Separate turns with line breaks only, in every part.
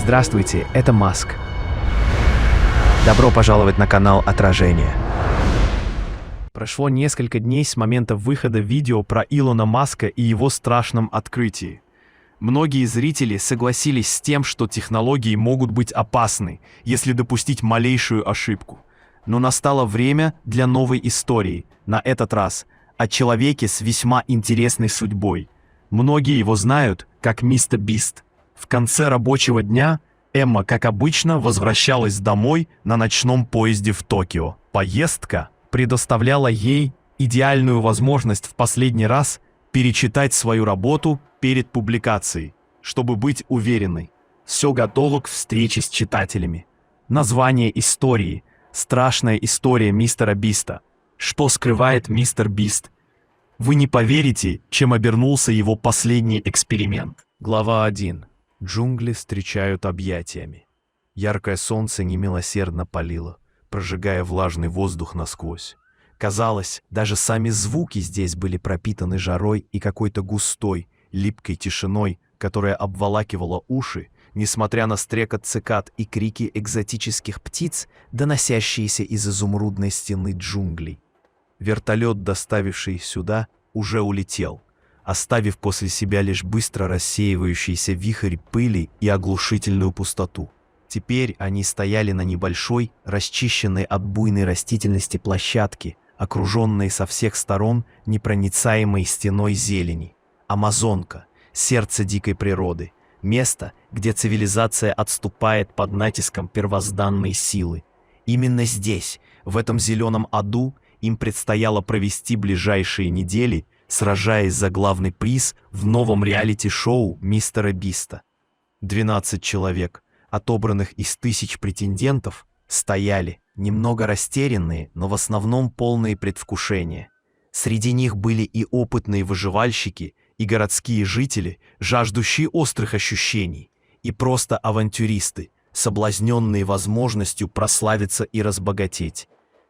Здравствуйте, это Маск. Добро пожаловать на канал Отражение. Прошло несколько дней с момента выхода видео про Илона Маска и его страшном открытии. Многие зрители согласились с тем, что технологии могут быть опасны, если допустить малейшую ошибку. Но настало время для новой истории, на этот раз о человеке с весьма интересной судьбой. Многие его знают как Мистер Бист. В конце рабочего дня Эмма, как обычно, возвращалась домой на ночном поезде в Токио. Поездка предоставляла ей идеальную возможность в последний раз перечитать свою работу перед публикацией, чтобы быть уверенной. Все готово к встрече с читателями. Название истории – «Страшная история мистера Биста». Что скрывает мистер Бист? Вы не поверите, чем обернулся его последний эксперимент. Глава 1. Джунгли встречают объятиями. Яркое солнце немилосердно палило, прожигая влажный воздух насквозь. Казалось, даже сами звуки здесь были пропитаны жарой и какой-то густой, липкой тишиной, которая обволакивала уши, несмотря на стрекот цикад и крики экзотических птиц, доносящиеся из изумрудной стены джунглей. Вертолет, доставивший их сюда, уже улетел, оставив после себя лишь быстро рассеивающийся вихрь пыли и оглушительную пустоту. Теперь они стояли на небольшой, расчищенной от буйной растительности площадке, окруженной со всех сторон непроницаемой стеной зелени. Амазонка, сердце дикой природы, место, где цивилизация отступает под натиском первозданной силы. Именно здесь, в этом зеленом аду, им предстояло провести ближайшие недели, сражаясь за главный приз в новом реалити-шоу Мистера Биста. 12 человек, отобранных из тысяч претендентов, стояли, немного растерянные, но в основном полные предвкушения. Среди них были и опытные выживальщики, и городские жители, жаждущие острых ощущений, и просто авантюристы, соблазненные возможностью прославиться и разбогатеть.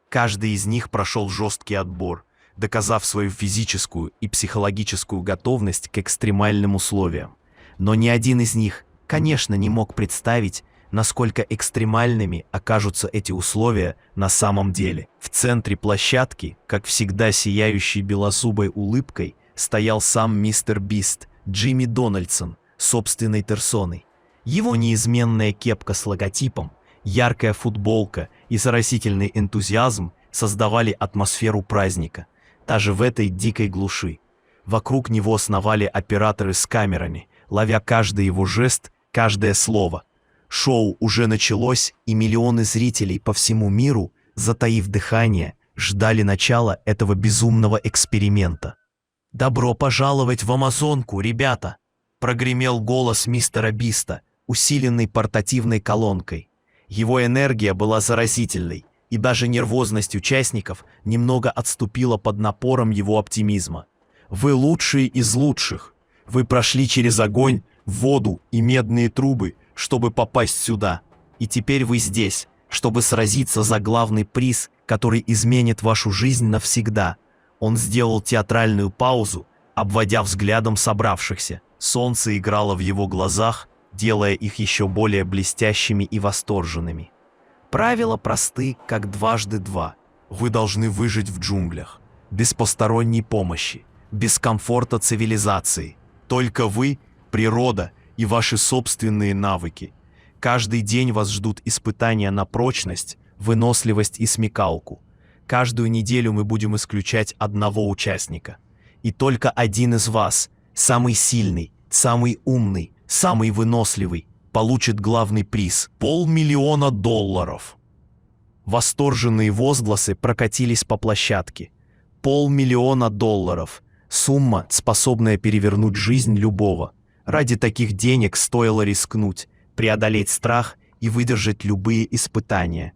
Каждый из них прошел жесткий отбор, доказав свою физическую и психологическую готовность к экстремальным условиям. Но ни один из них, конечно, не мог представить, насколько экстремальными окажутся эти условия на самом деле. В центре площадки, как всегда сияющий белозубой улыбкой, стоял сам мистер Бист, Джимми Дональдсон, собственной персоной. Его неизменная кепка с логотипом, яркая футболка и заразительный энтузиазм создавали атмосферу праздника, даже в этой дикой глуши. Вокруг него сновали операторы с камерами, ловя каждый его жест, каждое слово. Шоу уже началось, и миллионы зрителей по всему миру, затаив дыхание, ждали начала этого безумного эксперимента. «Добро пожаловать в Амазонку, ребята!» — прогремел голос мистера Биста, усиленный портативной колонкой. Его энергия была заразительной, и даже нервозность участников немного отступила под напором его оптимизма. «Вы лучшие из лучших! Вы прошли через огонь, воду и медные трубы, чтобы попасть сюда. И теперь вы здесь, чтобы сразиться за главный приз, который изменит вашу жизнь навсегда». Он сделал театральную паузу, обводя взглядом собравшихся. Солнце играло в его глазах, делая их еще более блестящими и восторженными. Правила просты, как дважды два. Вы должны выжить в джунглях, без посторонней помощи, без комфорта цивилизации. Только вы, природа и ваши собственные навыки. Каждый день вас ждут испытания на прочность, выносливость и смекалку. Каждую неделю мы будем исключать одного участника. И только один из вас, самый сильный, самый умный, самый выносливый, получит главный приз – $500 000. Восторженные возгласы прокатились по площадке. $500 000 – сумма, способная перевернуть жизнь любого. Ради таких денег стоило рискнуть, преодолеть страх и выдержать любые испытания.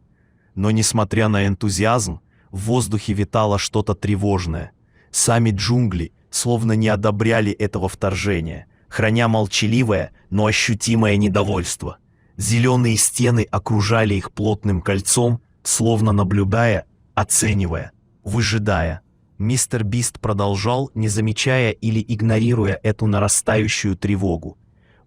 Но несмотря на энтузиазм, в воздухе витало что-то тревожное. Сами джунгли словно не одобряли этого вторжения, храня молчаливое, но ощутимое недовольство. Зеленые стены окружали их плотным кольцом, словно наблюдая, оценивая, выжидая. Мистер Бист продолжал, не замечая или игнорируя эту нарастающую тревогу.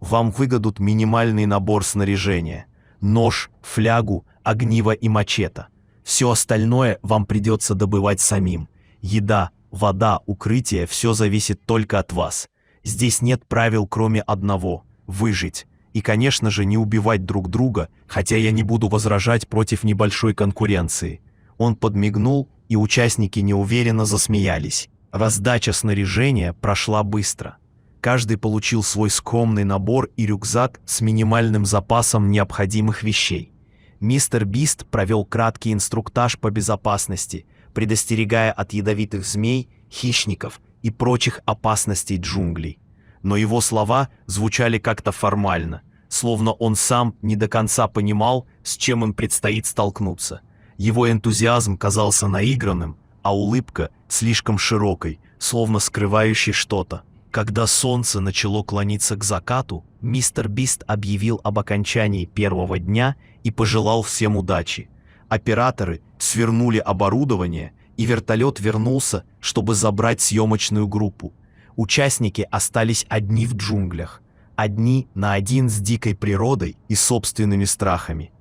Вам выдадут минимальный набор снаряжения: нож, флягу, огниво и мачете. Все остальное вам придется добывать самим. Еда, вода, укрытие – все зависит только от вас. Здесь нет правил, кроме одного – выжить. И, конечно же, не убивать друг друга, хотя я не буду возражать против небольшой конкуренции. Он подмигнул, и участники неуверенно засмеялись. Раздача снаряжения прошла быстро. Каждый получил свой скромный набор и рюкзак с минимальным запасом необходимых вещей. Мистер Бист провел краткий инструктаж по безопасности, предостерегая от ядовитых змей, хищников и прочих опасностей джунглей. Но его слова звучали как-то формально, словно он сам не до конца понимал, с чем им предстоит столкнуться. Его энтузиазм казался наигранным, а улыбка слишком широкой, словно скрывающей что-то. Когда солнце начало клониться к закату, мистер Бист объявил об окончании первого дня и пожелал всем удачи. Операторы свернули оборудование, и вертолет вернулся, чтобы забрать съемочную группу. Участники остались одни в джунглях, одни на один с дикой природой и собственными страхами.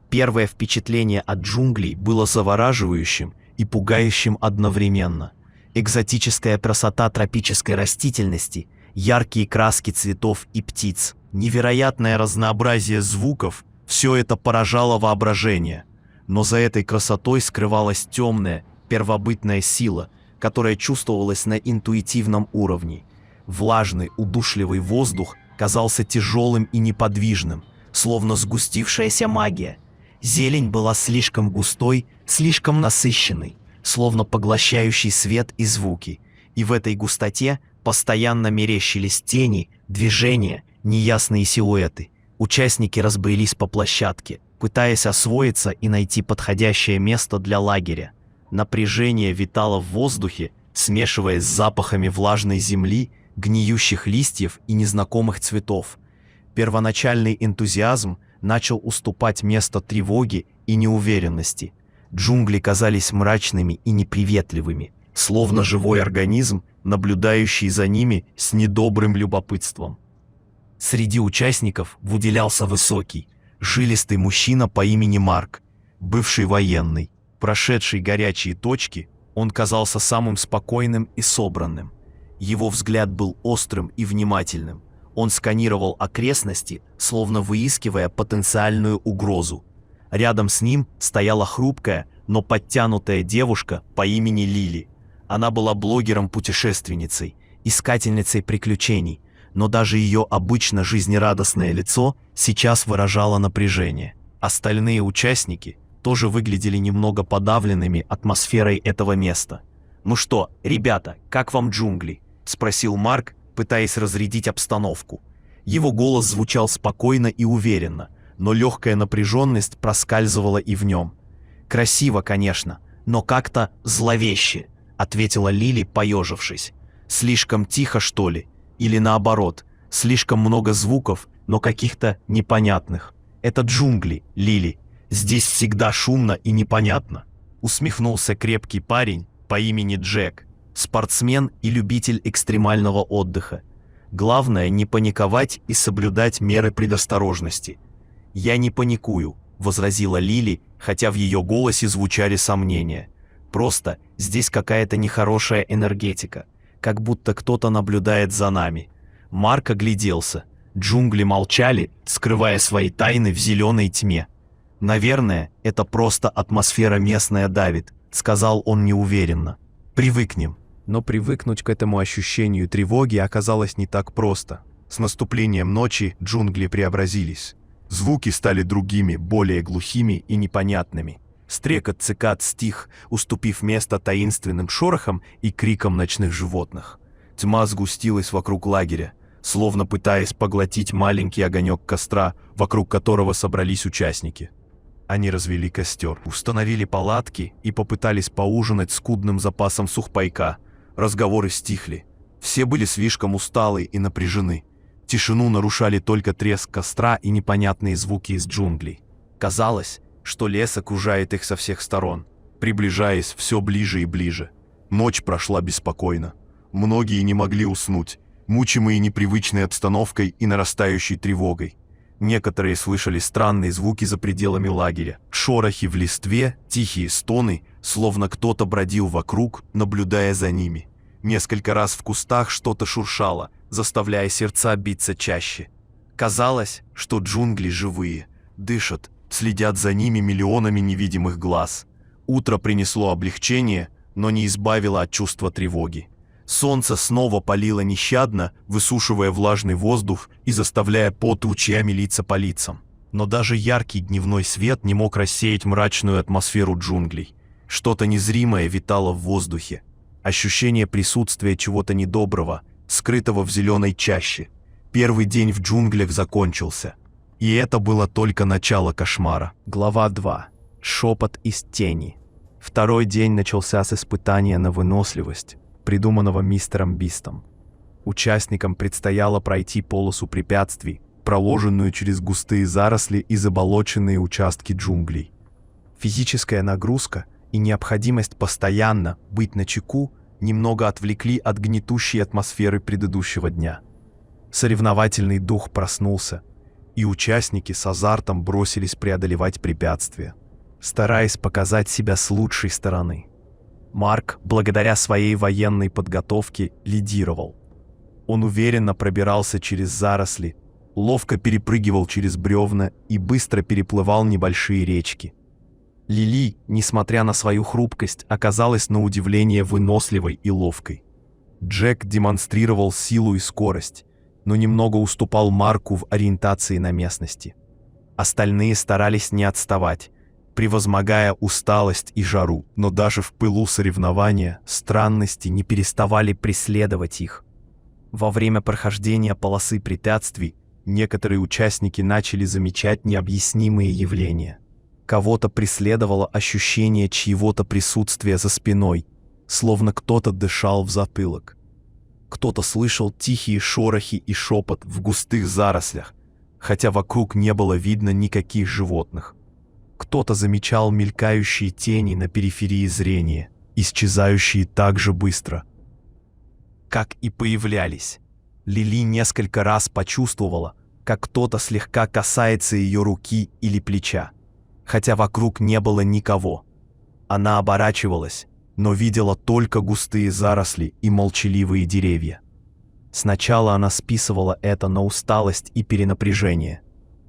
Первое впечатление от джунглей было завораживающим и пугающим одновременно. Экзотическая красота тропической растительности, яркие краски цветов и птиц, невероятное разнообразие звуков – все это поражало воображение. Но за этой красотой скрывалась темная, первобытная сила, которая чувствовалась на интуитивном уровне. Влажный, удушливый воздух казался тяжелым и неподвижным, словно сгустившаяся магия. Зелень была слишком густой, слишком насыщенной, словно поглощающий свет и звуки, и в этой густоте постоянно мерещились тени, движения, неясные силуэты. Участники разбрелись по площадке, пытаясь освоиться и найти подходящее место для лагеря. Напряжение витало в воздухе, смешиваясь с запахами влажной земли, гниющих листьев и незнакомых цветов. Первоначальный энтузиазм начал уступать место тревоге и неуверенности. Джунгли казались мрачными и неприветливыми, словно живой организм, наблюдающий за ними с недобрым любопытством. Среди участников выделялся высокий, жилистый мужчина по имени Марк, бывший военный. Прошедший горячие точки, он казался самым спокойным и собранным. Его взгляд был острым и внимательным. Он сканировал окрестности, словно выискивая потенциальную угрозу. Рядом с ним стояла хрупкая, но подтянутая девушка по имени Лили. Она была блогером-путешественницей, искательницей приключений, но даже ее обычно жизнерадостное лицо сейчас выражало напряжение. Остальные участники тоже выглядели немного подавленными атмосферой этого места. «Ну что, ребята, как вам джунгли?» – спросил Марк, пытаясь разрядить обстановку. Его голос звучал спокойно и уверенно, но легкая напряженность проскальзывала и в нем. «Красиво, конечно, но как-то зловеще», — ответила Лили, поежившись. «Слишком тихо, что ли? Или наоборот, слишком много звуков, но каких-то непонятных? Это джунгли, Лили. Здесь всегда шумно и непонятно», — усмехнулся крепкий парень по имени Джек, спортсмен и любитель экстремального отдыха. «Главное не паниковать и соблюдать меры предосторожности». «Я не паникую», — возразила Лили, хотя в ее голосе звучали сомнения. «Просто здесь какая-то нехорошая энергетика, как будто кто-то наблюдает за нами». Марк огляделся. Джунгли молчали, скрывая свои тайны в зеленой тьме. «Наверное, это просто атмосфера местная давит», — сказал он неуверенно. «Привыкнем». Но привыкнуть к этому ощущению тревоги оказалось не так просто. С наступлением ночи джунгли преобразились. Звуки стали другими, более глухими и непонятными. Стрекот цикад стих, уступив место таинственным шорохам и крикам ночных животных. Тьма сгустилась вокруг лагеря, словно пытаясь поглотить маленький огонек костра, вокруг которого собрались участники. Они развели костер, установили палатки и попытались поужинать скудным запасом сухпайка. Разговоры стихли. Все были слишком усталы и напряжены. Тишину нарушали только треск костра и непонятные звуки из джунглей. Казалось, что лес окружает их со всех сторон, приближаясь все ближе и ближе. Ночь прошла беспокойно. Многие не могли уснуть,
мучимые непривычной обстановкой и нарастающей тревогой. Некоторые слышали странные звуки за пределами лагеря, шорохи в листве, тихие стоны, словно кто-то бродил вокруг, наблюдая за ними. Несколько раз в кустах что-то шуршало, заставляя сердца биться чаще. Казалось, что джунгли живые, дышат, следят за ними миллионами невидимых глаз. Утро принесло облегчение, но не избавило от чувства тревоги. Солнце снова палило нещадно, высушивая влажный воздух и заставляя пот ручьями литься по лицам. Но даже яркий дневной свет не мог рассеять мрачную атмосферу джунглей. Что-то незримое витало в воздухе. Ощущение присутствия чего-то недоброго, скрытого в зеленой чаще. Первый день в джунглях закончился. И это было только начало кошмара.
Глава 2. Шепот из тени. Второй день начался с испытания на выносливость, придуманного мистером Бистом. Участникам предстояло пройти полосу препятствий, проложенную через густые заросли и заболоченные участки джунглей. Физическая нагрузка и необходимость постоянно быть начеку немного отвлекли от гнетущей атмосферы предыдущего дня. Соревновательный дух проснулся, и участники с азартом бросились преодолевать препятствия, стараясь показать себя с лучшей стороны. Марк, благодаря своей военной подготовке, лидировал. Он уверенно пробирался через заросли, ловко перепрыгивал через бревна и быстро переплывал небольшие речки. Лили, несмотря на свою хрупкость, оказалась на удивление выносливой и ловкой. Джек демонстрировал силу и скорость, но немного уступал Марку в ориентации на местности. Остальные старались не отставать, превозмогая усталость и жару, но даже в пылу соревнования странности не переставали преследовать их. Во время прохождения полосы препятствий некоторые участники начали замечать необъяснимые явления. Кого-то преследовало ощущение чьего-то присутствия за спиной, словно кто-то дышал в затылок. Кто-то слышал тихие шорохи и шепот в густых зарослях, хотя вокруг не было видно никаких животных. Кто-то замечал мелькающие тени на периферии зрения, исчезающие так же быстро, как и появлялись. Лили несколько раз почувствовала, как кто-то слегка касается ее руки или плеча, хотя вокруг не было никого. Она оборачивалась, но видела только густые заросли и молчаливые деревья. Сначала она списывала это на усталость и перенапряжение,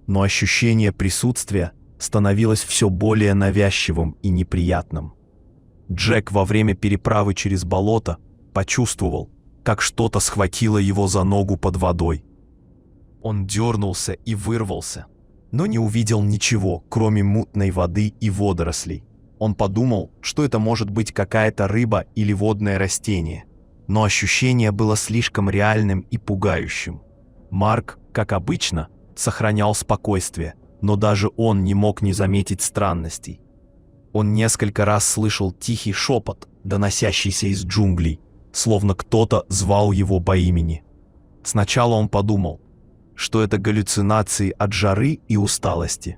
но ощущение присутствия становилось все более навязчивым и неприятным. Джек во время переправы через болото почувствовал, как что-то схватило его за ногу под водой. Он дернулся и вырвался, но не увидел ничего, кроме мутной воды и водорослей. Он подумал, что это может быть какая-то рыба или водное растение, но ощущение было слишком реальным и пугающим. Марк, как обычно, сохранял спокойствие, но даже он не мог не заметить странностей. Он несколько раз слышал тихий шепот, доносящийся из джунглей, словно кто-то звал его по имени. Сначала он подумал, что это галлюцинации от жары и усталости.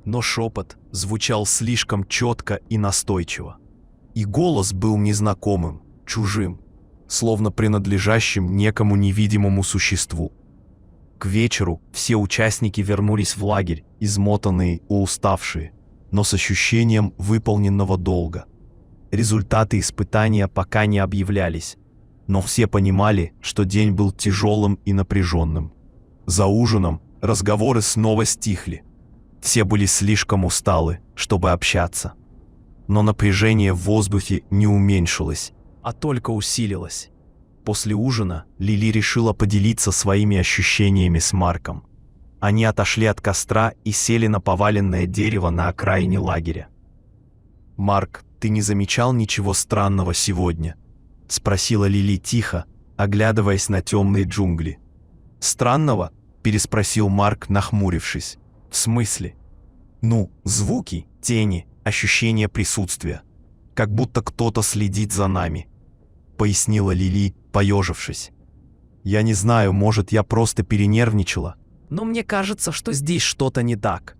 Но шепот звучал слишком четко и настойчиво. И голос был незнакомым, чужим, словно принадлежащим некому невидимому существу. К вечеру все участники вернулись в лагерь, измотанные и уставшие, но с ощущением выполненного долга. Результаты испытания пока не объявлялись, но все понимали, что день был тяжелым и напряженным. За ужином разговоры снова стихли. Все были слишком усталы, чтобы общаться. Но напряжение в воздухе не уменьшилось, а только усилилось. После ужина Лили решила поделиться своими ощущениями с Марком. Они отошли от костра и сели на поваленное дерево на окраине лагеря. «Марк, ты не замечал ничего странного сегодня?» — спросила Лили тихо, оглядываясь на темные джунгли. «Странного?» — переспросил Марк, нахмурившись. «В смысле?» «Ну, звуки, тени, ощущение присутствия. Как будто кто-то следит за нами», — пояснила Лили, поежившись. «Я не знаю, может, я просто перенервничала, но мне кажется, что здесь что-то не так».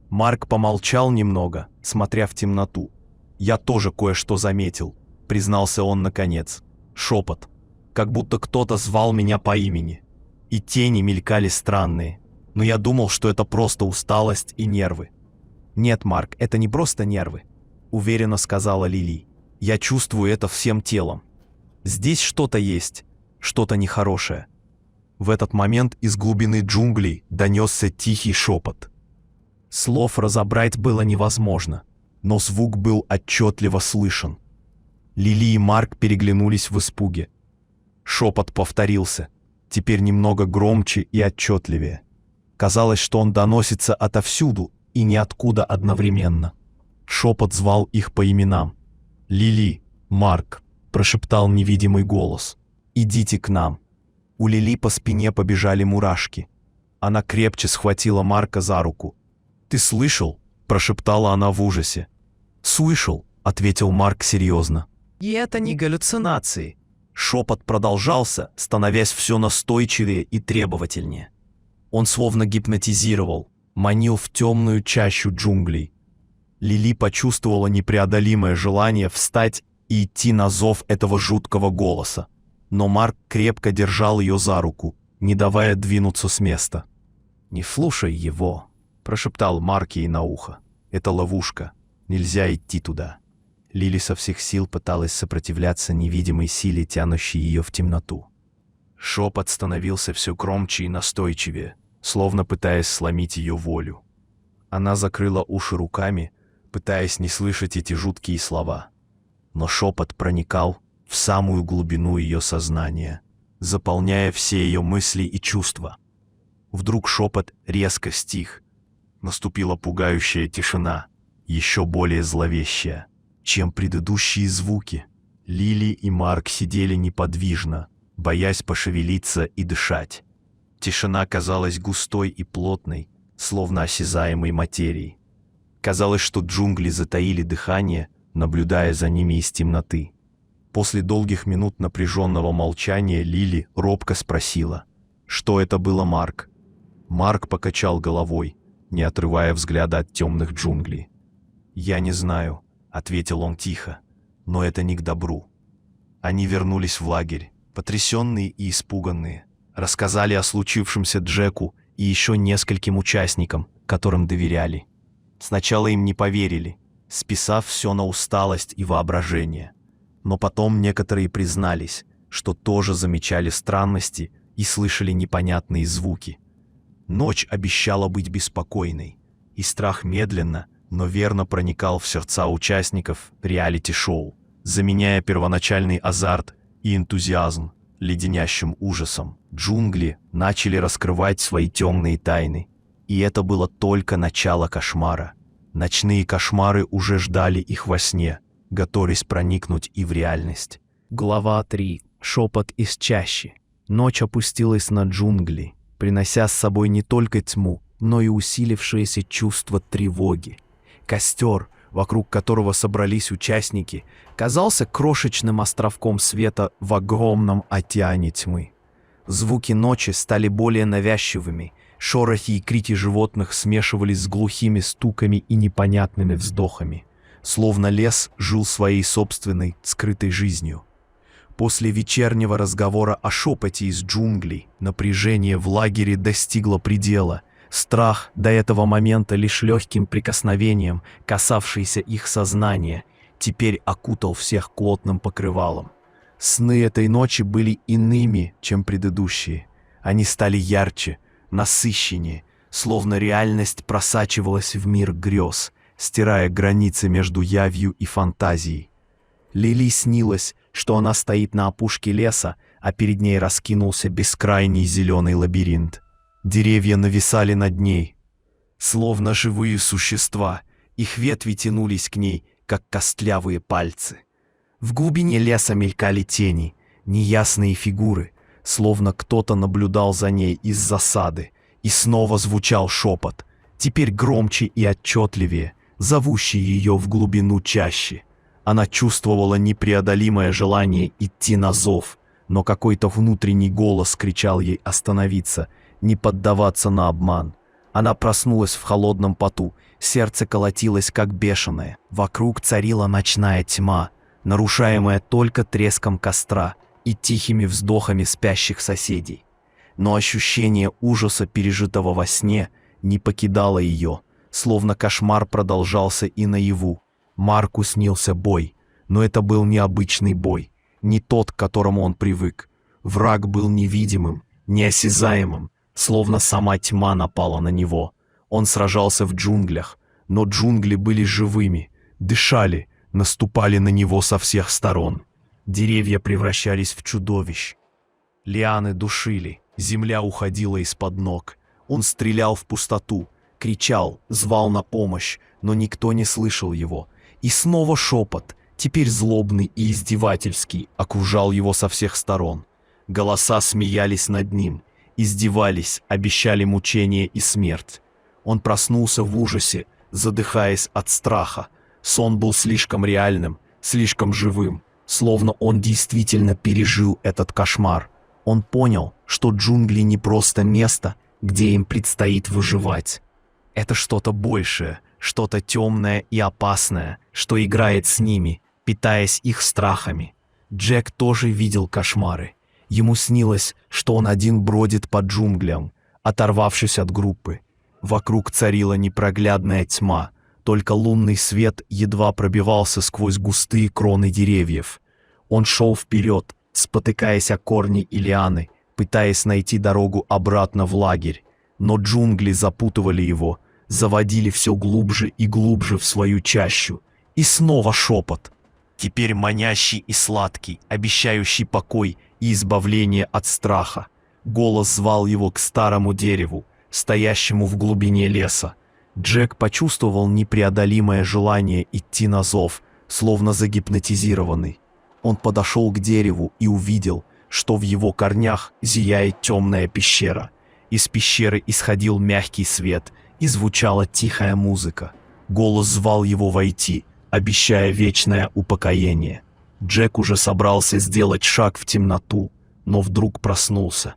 Марк помолчал немного, смотря в темноту. «Я тоже кое-что заметил», — признался он наконец. «Шепот.
как будто кто-то звал меня по имени. И тени мелькали странные, но я думал, что это просто усталость и нервы.
«Нет, Марк, это не просто нервы», — уверенно сказала Лили.
Я чувствую это всем телом.
«Здесь что-то есть, что-то нехорошее».
В этот момент из глубины джунглей донесся тихий шепот.
Слов разобрать было невозможно,
но звук был отчетливо слышен. Лили и Марк переглянулись в испуге. Шепот повторился, теперь немного громче и отчетливее. Казалось, что он доносится отовсюду и ниоткуда одновременно. Шепот звал их по именам. «Лили, Марк», — прошептал невидимый голос, — «идите к нам». У Лили по спине побежали мурашки. Она крепче схватила Марка за руку. «Ты слышал?» — прошептала она в ужасе. «Слышал», — ответил Марк серьезно.
«И это не галлюцинации».
Шепот продолжался, становясь все настойчивее и требовательнее. Он словно гипнотизировал, манил в темную чащу джунглей. Лили почувствовала непреодолимое желание встать и идти на зов этого жуткого голоса. Но Марк крепко держал ее за руку, не давая двинуться с места.
«Не слушай его», — прошептал Марк ей на ухо.
«Это ловушка. Нельзя идти туда».
Лили со всех сил пыталась сопротивляться невидимой силе, тянущей ее в темноту.
Шепот становился все громче и настойчивее, словно пытаясь сломить ее волю. Она закрыла уши руками, пытаясь не слышать эти жуткие слова. Но шепот проникал в самую глубину ее сознания, заполняя все ее мысли и чувства. Вдруг шепот резко стих. Наступила пугающая тишина, еще более зловещая, чем предыдущие звуки. Лили и Марк сидели неподвижно, боясь пошевелиться и дышать. Тишина казалась густой и плотной, словно осязаемой материей. Казалось, что джунгли затаили дыхание, наблюдая за ними из темноты. После долгих минут напряженного молчания Лили робко спросила, что это было, Марк. Марк покачал головой, не отрывая взгляда от темных джунглей. «Я не знаю», — ответил он тихо, — «но это не к добру». Они вернулись в лагерь, потрясенные и испуганные, рассказали о случившемся Джеку и еще нескольким участникам, которым доверяли. Сначала им не поверили, списав все на усталость и воображение. Но потом некоторые признались, что тоже замечали странности и слышали непонятные звуки. Ночь обещала быть беспокойной, и страх медленно, но верно проникал в сердца участников реалити-шоу, заменяя первоначальный азарт и энтузиазм леденящим ужасом. Джунгли начали раскрывать свои темные тайны, и это было только начало кошмара. Ночные кошмары уже ждали их во сне, готовясь проникнуть и в реальность.
Глава 3. Шепот из чащи. Ночь опустилась на джунгли, принося с собой не только тьму, но и усилившееся чувство тревоги. Костер, вокруг которого собрались участники, казался крошечным островком света в огромном океане тьмы. Звуки ночи стали более навязчивыми, шорохи и крики животных смешивались с глухими стуками и непонятными вздохами, словно лес жил своей собственной, скрытой жизнью. После вечернего разговора о шепоте из джунглей напряжение в лагере достигло предела. Страх, до этого момента лишь легким прикосновением, касавшийся их сознания, теперь окутал всех плотным покрывалом. Сны этой ночи были иными, чем предыдущие. Они стали ярче, насыщеннее, словно реальность просачивалась в мир грез, стирая границы между явью и фантазией. Лили снилось, что она стоит на опушке леса, а перед ней раскинулся бескрайний зеленый лабиринт. Деревья нависали над ней, словно живые существа, их ветви тянулись к ней, как костлявые пальцы. В глубине леса мелькали тени, неясные фигуры, словно кто-то наблюдал за ней из засады, и снова звучал шепот, теперь громче и отчетливее, зовущий ее в глубину чащи. Она чувствовала непреодолимое желание идти на зов, но какой-то внутренний голос кричал ей остановиться, не поддаваться на обман. Она проснулась в холодном поту, сердце колотилось как бешеное. Вокруг царила ночная тьма, нарушаемая только треском костра и тихими вздохами спящих соседей. Но ощущение ужаса, пережитого во сне, не покидало ее, словно кошмар продолжался и наяву. Марку снился бой, но это был необычный бой, не тот, к которому он привык. Враг был невидимым, неосязаемым, словно сама тьма напала на него. Он сражался в джунглях, но джунгли были живыми, дышали, наступали на него со всех сторон. Деревья превращались в чудовищ. Лианы душили, земля уходила из-под ног. Он стрелял в пустоту, кричал, звал на помощь, но никто не слышал его. И снова шепот, теперь злобный и издевательский, окружал его со всех сторон. Голоса смеялись над ним, издевались, обещали мучение и смерть. Он проснулся в ужасе, задыхаясь от страха. Сон был слишком реальным, слишком живым, словно он действительно пережил этот кошмар. Он понял, что джунгли не просто место, где им предстоит выживать. Это что-то большее, что-то темное и опасное, что играет с ними, питаясь их страхами. Джек тоже видел кошмары. Ему снилось, что он один бродит по джунглям, оторвавшись от группы. Вокруг царила непроглядная тьма, только лунный свет едва пробивался сквозь густые кроны деревьев. Он шел вперед, спотыкаясь о корни и лианы, пытаясь найти дорогу обратно в лагерь. Но джунгли запутывали его, заводили все глубже и глубже в свою чащу. И снова шепот. Теперь манящий и сладкий, обещающий покой и избавление от страха. Голос звал его к старому дереву, стоящему в глубине леса. Джек почувствовал непреодолимое желание идти на зов, словно загипнотизированный. Он подошел к дереву и увидел, что в его корнях зияет темная пещера. Из пещеры исходил мягкий свет, и звучала тихая музыка. Голос звал его войти, обещая вечное упокоение. Джек уже собрался сделать шаг в темноту, но вдруг проснулся.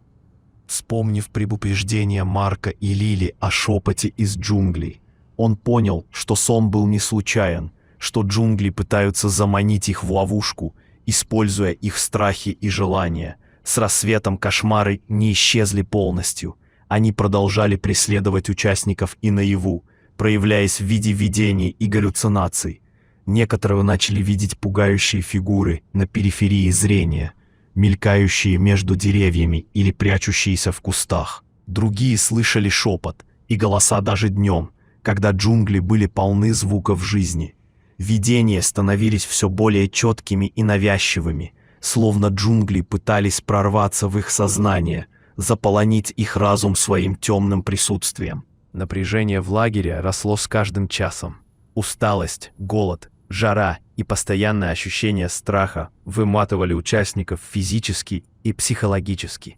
Вспомнив предупреждение Марка и Лили о шепоте из джунглей, он понял, что сон был не случайен, что джунгли пытаются заманить их в ловушку, используя их страхи и желания. С рассветом кошмары не исчезли полностью. Они продолжали преследовать участников и наяву, проявляясь в виде видений и галлюцинаций. Некоторые начали видеть пугающие фигуры на периферии зрения, мелькающие между деревьями или прячущиеся в кустах. Другие слышали шепот и голоса даже днем, когда джунгли были полны звуков жизни. Видения становились все более четкими и навязчивыми, словно джунгли пытались прорваться в их сознание, заполонить их разум своим темным присутствием. Напряжение в лагере росло с каждым часом. Усталость, голод, жара и постоянное ощущение страха выматывали участников физически и психологически.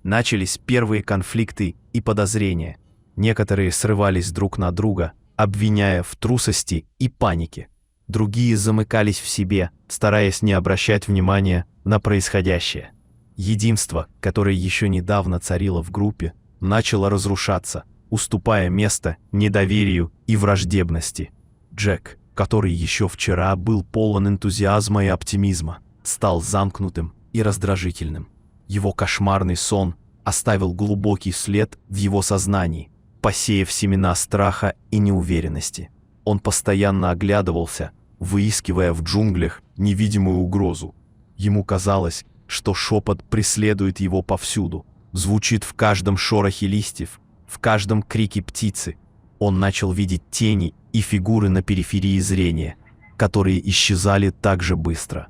Начались первые конфликты и подозрения. Некоторые срывались друг на друга, обвиняя в трусости и панике. Другие замыкались в себе, стараясь не обращать внимания на происходящее. Единство, которое еще недавно царило в группе, начало разрушаться, уступая место недоверию и враждебности. Джек, который еще вчера был полон энтузиазма и оптимизма, стал замкнутым и раздражительным. Его кошмарный сон оставил глубокий след в его сознании, посеяв семена страха и неуверенности. Он постоянно оглядывался, выискивая в джунглях невидимую угрозу. Ему казалось, что шепот преследует его повсюду, звучит в каждом шорохе листьев, в каждом крике птицы. Он начал видеть тени и фигуры на периферии зрения, которые исчезали так же быстро,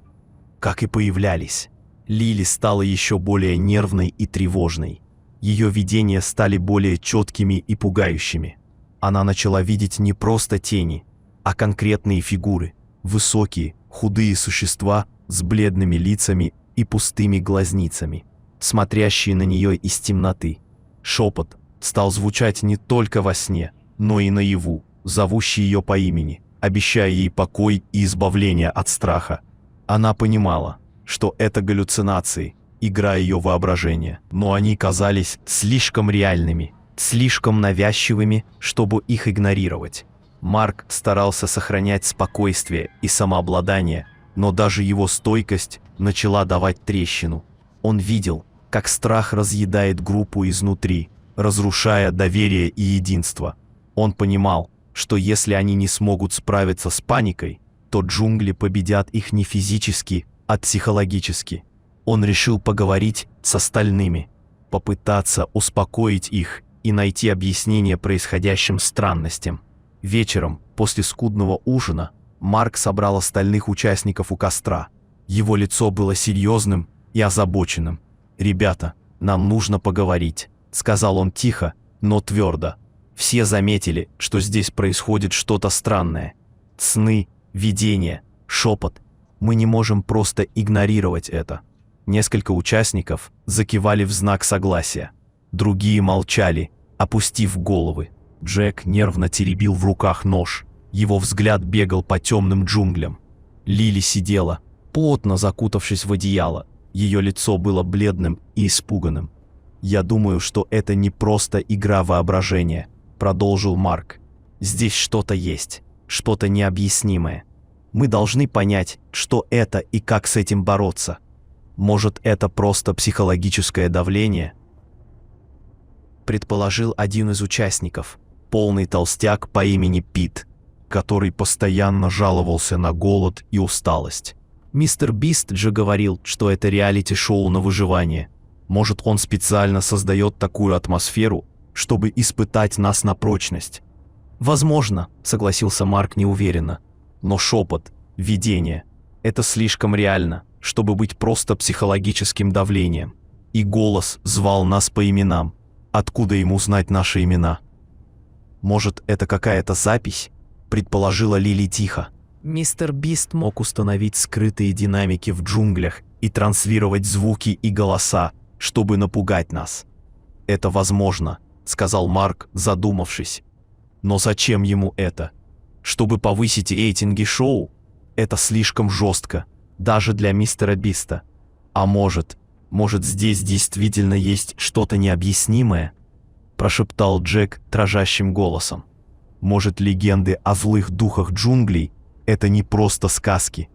как и появлялись. Лили стала еще более нервной и тревожной. Ее видения стали более четкими и пугающими. Она начала видеть не просто тени, а конкретные фигуры, высокие, худые существа с бледными лицами и пустыми глазницами, смотрящие на нее из темноты. Шепот стал звучать не только во сне, но и наяву, зовущий ее по имени, обещая ей покой и избавление от страха. Она понимала, что это галлюцинации, игра ее воображения, но они казались слишком реальными, слишком навязчивыми, чтобы их игнорировать. Марк старался сохранять спокойствие и самообладание, но даже его стойкость начала давать трещину. Он видел, как страх разъедает группу изнутри, разрушая доверие и единство. Он понимал, что если они не смогут справиться с паникой, то джунгли победят их не физически, а психологически. Он решил поговорить с остальными, попытаться успокоить их и найти объяснение происходящим странностям. Вечером, после скудного ужина, Марк собрал остальных участников у костра. Его лицо было серьезным и озабоченным. «Ребята, нам нужно поговорить», — сказал он тихо, но твердо. Все заметили, что здесь происходит что-то странное. Сны, видения, шепот. Мы не можем просто игнорировать это. Несколько участников закивали в знак согласия. Другие молчали, опустив головы. Джек нервно теребил в руках нож. Его взгляд бегал по темным джунглям. Лили сидела, плотно закутавшись в одеяло. Ее лицо было бледным и испуганным. «Я думаю, что это не просто игра воображения», — продолжил Марк. «Здесь что-то есть, что-то необъяснимое. Мы должны понять, что это и как с этим бороться. Может, это просто психологическое давление?» Предположил один из участников, полный толстяк по имени Пит, который постоянно жаловался на голод и усталость. Мистер Бист же говорил, что это реалити-шоу на выживание. Может, он специально создает такую атмосферу, чтобы испытать нас на прочность. «Возможно», — согласился Марк неуверенно. «Но шепот, видение — это слишком реально, чтобы быть просто психологическим давлением. И голос звал нас по именам. Откуда ему знать наши имена?» «Может, это какая-то запись?» — предположила Лили тихо. Мистер Бист мог установить скрытые динамики в джунглях и транслировать звуки и голоса, чтобы напугать нас. «Это возможно», — сказал Марк, задумавшись. «Но зачем ему это? Чтобы повысить рейтинги шоу? Это слишком жестко, даже для мистера Биста. А может, здесь действительно есть что-то необъяснимое?» — прошептал Джек дрожащим голосом. «Может, легенды о злых духах джунглей — это не просто сказки?»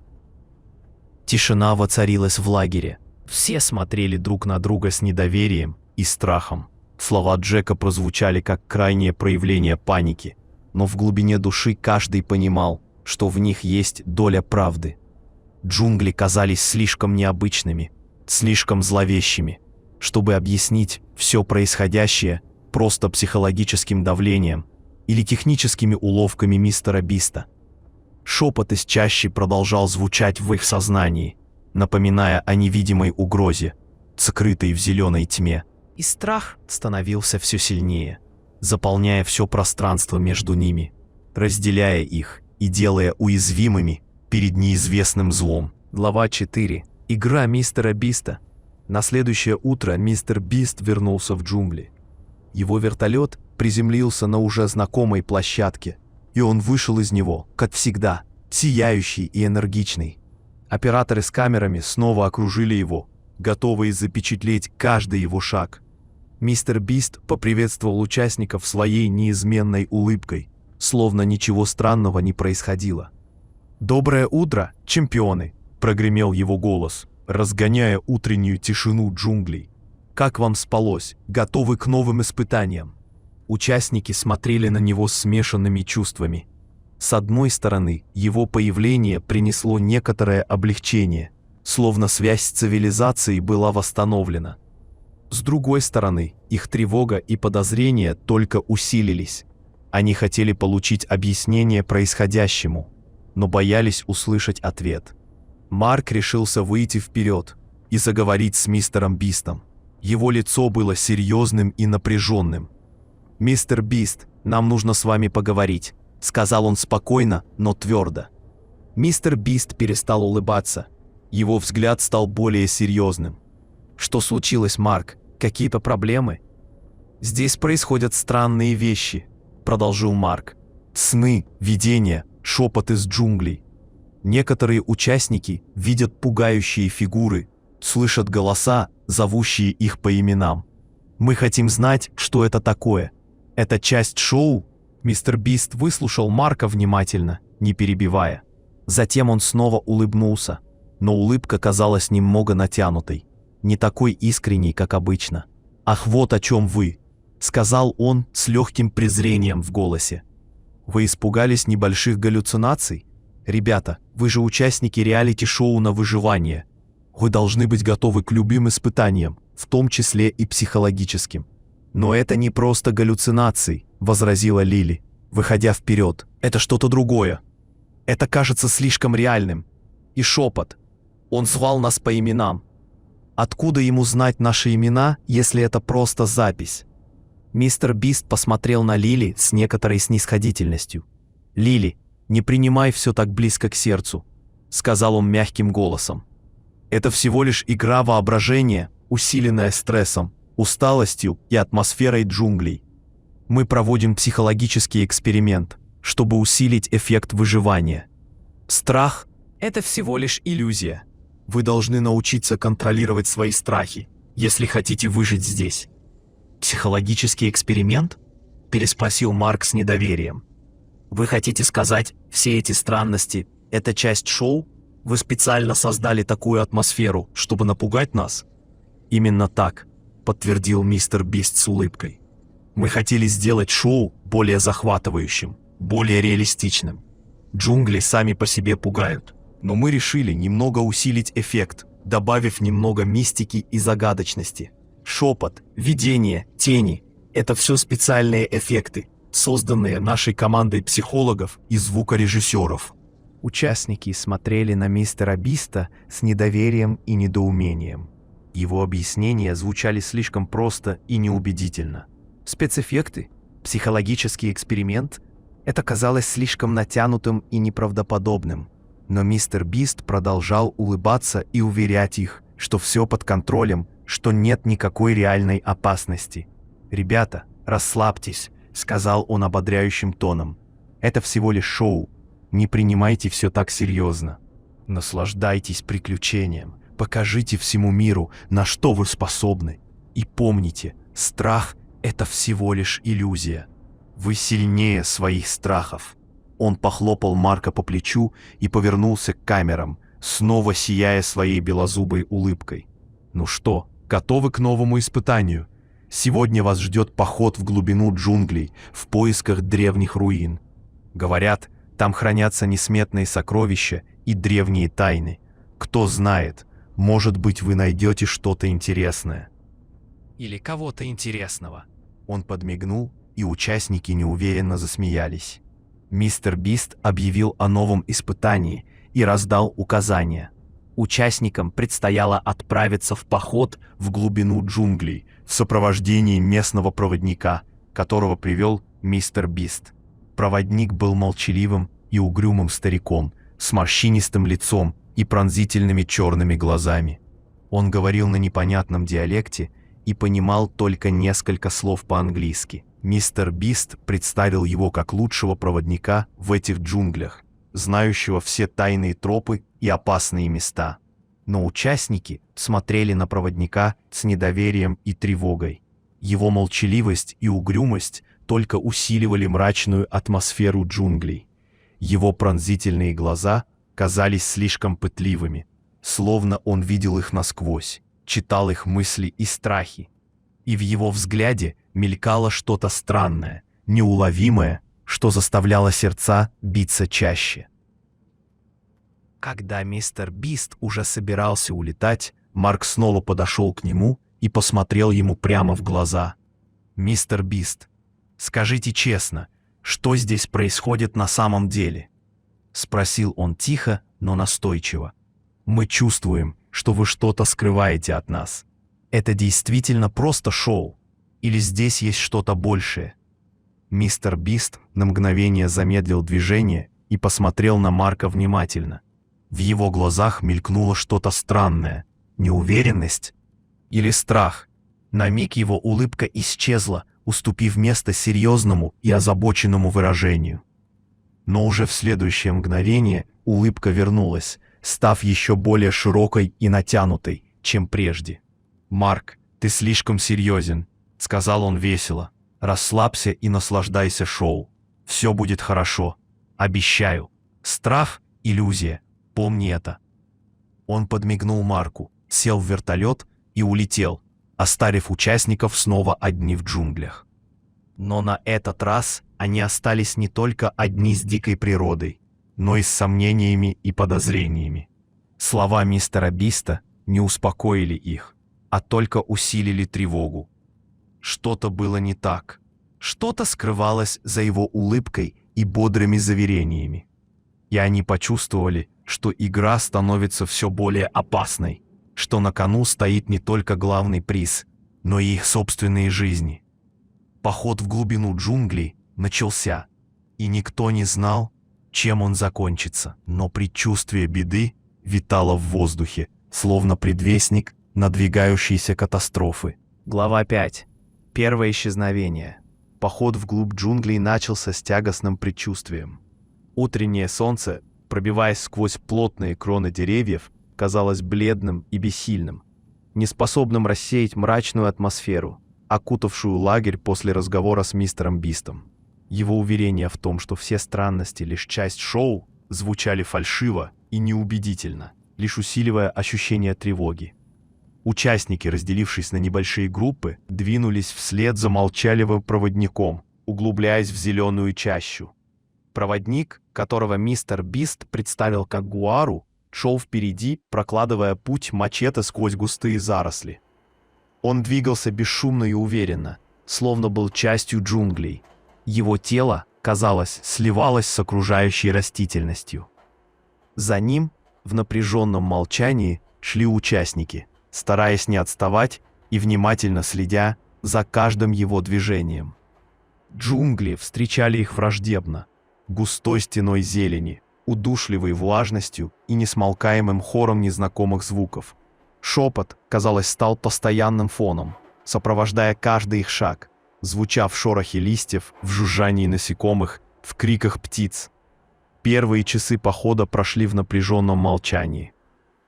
Тишина воцарилась в лагере. Все смотрели друг на друга с недоверием и страхом. Слова Джека прозвучали как крайнее проявление паники, но в глубине души каждый понимал, что в них есть доля правды. Джунгли казались слишком необычными, слишком зловещими, чтобы объяснить все происходящее просто психологическим давлением или техническими уловками мистера Биста. Шепот из чащи продолжал звучать в их сознании, напоминая о невидимой угрозе, скрытой в зеленой тьме. И страх становился все сильнее, заполняя все пространство между ними, разделяя их и делая уязвимыми перед неизвестным злом. Глава 4. Игра мистера Биста. На следующее утро мистер Бист вернулся в джунгли. Его вертолет приземлился на уже знакомой площадке, и он вышел из него, как всегда, сияющий и энергичный. Операторы с камерами снова окружили его, готовые запечатлеть каждый его шаг. Мистер Бист поприветствовал участников своей неизменной улыбкой, словно ничего странного не происходило. «Доброе утро, чемпионы!» — прогремел его голос, разгоняя утреннюю тишину джунглей. «Как вам спалось? Готовы к новым испытаниям?» Участники смотрели на него с смешанными чувствами. С одной стороны, его появление принесло некоторое облегчение, словно связь с цивилизацией была восстановлена. С другой стороны, их тревога и подозрения только усилились. Они хотели получить объяснение происходящему, но боялись услышать ответ. Марк решился выйти вперед и заговорить с мистером Бистом. Его лицо было серьезным и напряженным. «Мистер Бист, нам нужно с вами поговорить», — сказал он спокойно, но твердо. Мистер Бист перестал улыбаться. Его взгляд стал более серьезным. «Что случилось, Марк? Какие-то проблемы?» «Здесь происходят странные вещи», — продолжил Марк. «Сны, видения, шепот из джунглей. Некоторые участники видят пугающие фигуры, слышат голоса, зовущие их по именам. Мы хотим знать, что это такое. Это часть шоу?» Мистер Бист выслушал Марка внимательно, не перебивая. Затем он снова улыбнулся, но улыбка казалась немного натянутой, не такой искренней, как обычно. «Ах, вот о чем вы!» — сказал он с легким презрением в голосе. «Вы испугались небольших галлюцинаций? Ребята, вы же участники реалити-шоу на выживание. Вы должны быть готовы к любым испытаниям, в том числе и психологическим». «Но это не просто галлюцинации», — возразила Лили, выходя вперед. «Это что-то другое. Это кажется слишком реальным. И шепот. Он звал нас по именам. Откуда ему знать наши имена, если это просто запись?» Мистер Бист посмотрел на Лили с некоторой снисходительностью. «Лили, не принимай все так близко к сердцу», — сказал он мягким голосом. «Это всего лишь игра воображения, усиленная стрессом, усталостью и атмосферой джунглей. Мы проводим психологический эксперимент, чтобы усилить эффект выживания. Страх — это всего лишь иллюзия. Вы должны научиться контролировать свои страхи, если хотите выжить здесь». «Психологический эксперимент?» — переспросил Марк с недоверием. «Вы хотите сказать, все эти странности — это часть шоу? Вы специально создали такую атмосферу, чтобы напугать нас?» «Именно так», — подтвердил мистер Бист с улыбкой. «Мы хотели сделать шоу более захватывающим, более реалистичным. Джунгли сами по себе пугают, но мы решили немного усилить эффект, добавив немного мистики и загадочности. Шепот, видение, тени — это все специальные эффекты, созданные нашей командой психологов и звукорежиссеров». Участники смотрели на мистера Биста с недоверием и недоумением. Его объяснения звучали слишком просто и неубедительно. Спецэффекты, психологический эксперимент — это казалось слишком натянутым и неправдоподобным. Но мистер Бист продолжал улыбаться и уверять их, что все под контролем, что нет никакой реальной опасности. «Ребята, расслабьтесь», — сказал он ободряющим тоном. «Это всего лишь шоу. Не принимайте все так серьезно. Наслаждайтесь приключением. Покажите всему миру, на что вы способны. И помните, страх — это всего лишь иллюзия. Вы сильнее своих страхов». Он похлопал Марка по плечу и повернулся к камерам, снова сияя своей белозубой улыбкой. «Ну что, готовы к новому испытанию? Сегодня вас ждет поход в глубину джунглей в поисках древних руин. Говорят, там хранятся несметные сокровища и древние тайны. Кто знает, может быть, вы найдете что-то интересное». «Или кого-то интересного». Он подмигнул, и участники неуверенно засмеялись. Мистер Бист объявил о новом испытании и раздал указания. Участникам предстояло отправиться в поход в глубину джунглей в сопровождении местного проводника, которого привел мистер Бист. Проводник был молчаливым и угрюмым стариком с морщинистым лицом и пронзительными черными глазами. Он говорил на непонятном диалекте и понимал только несколько слов по-английски. Мистер Бист представил его как лучшего проводника в этих джунглях, знающего все тайные тропы и опасные места. Но участники смотрели на проводника с недоверием и тревогой. Его молчаливость и угрюмость только усиливали мрачную атмосферу джунглей. Его пронзительные глаза казались слишком пытливыми, словно он видел их насквозь, читал их мысли и страхи. И в его взгляде мелькало что-то странное, неуловимое, что заставляло сердца биться чаще. Когда мистер Бист уже собирался улетать, Марк снова подошел к нему и посмотрел ему прямо в глаза. «Мистер Бист, скажите честно, что здесь происходит на самом деле?» — спросил он тихо, но настойчиво. «Мы чувствуем, что вы что-то скрываете от нас. Это действительно просто шоу? Или здесь есть что-то большее?» Мистер Бист на мгновение замедлил движение и посмотрел на Марка внимательно. В его глазах мелькнуло что-то странное. Неуверенность? Или страх? На миг его улыбка исчезла, уступив место серьезному и озабоченному выражению. Но уже в следующее мгновение улыбка вернулась, став еще более широкой и натянутой, чем прежде. «Марк, ты слишком серьезен», — сказал он весело. «Расслабься и наслаждайся шоу. Все будет хорошо. Обещаю. Страх — иллюзия. Помни это».
Он подмигнул Марку, сел в вертолет и улетел, оставив участников снова одни в джунглях. Но на этот раз они остались не только одни с дикой природой, но и с сомнениями и подозрениями. Слова мистера Биста не успокоили их, а только усилили тревогу. Что-то было не так. Что-то скрывалось за его улыбкой и бодрыми заверениями. И они почувствовали, что игра становится все более опасной, что на кону стоит не только главный приз, но и их собственные жизни. Поход в глубину джунглей начался, и никто не знал, чем он закончится, но предчувствие беды витало в воздухе, словно предвестник надвигающейся катастрофы.
Глава 5. Первое исчезновение. Поход вглубь джунглей начался с тягостным предчувствием. Утреннее солнце, пробиваясь сквозь плотные кроны деревьев, казалось бледным и бессильным, неспособным рассеять мрачную атмосферу, окутавшую лагерь после разговора с мистером Бистом. Его уверения в том, что все странности — лишь часть шоу, звучали фальшиво и неубедительно, лишь усиливая ощущение тревоги. Участники, разделившись на небольшие группы, двинулись вслед за молчаливым проводником, углубляясь в зеленую чащу. Проводник, которого мистер Бист представил как Гуару, шел впереди, прокладывая путь мачете сквозь густые заросли. Он двигался бесшумно и уверенно, словно был частью джунглей. Его тело, казалось, сливалось с окружающей растительностью. За ним, в напряженном молчании, шли участники, стараясь не отставать и внимательно следя за каждым его движением. Джунгли встречали их враждебно, густой стеной зелени, удушливой влажностью и несмолкаемым хором незнакомых звуков. Шепот, казалось, стал постоянным фоном, сопровождая каждый их шаг, звуча в шорохе листьев, в жужжании насекомых, в криках птиц. Первые часы похода прошли в напряженном молчании.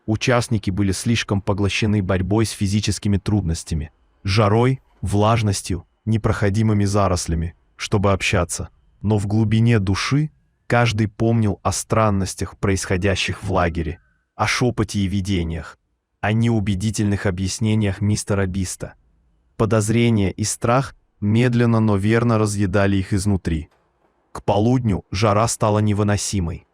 Участники были слишком поглощены борьбой с физическими трудностями, жарой, влажностью, непроходимыми зарослями, чтобы общаться. Но в глубине души каждый помнил о странностях, происходящих в лагере, о шепоте и видениях, о неубедительных объяснениях мистера Биста. Подозрения и страх медленно, но верно разъедали их изнутри. К полудню жара стала невыносимой.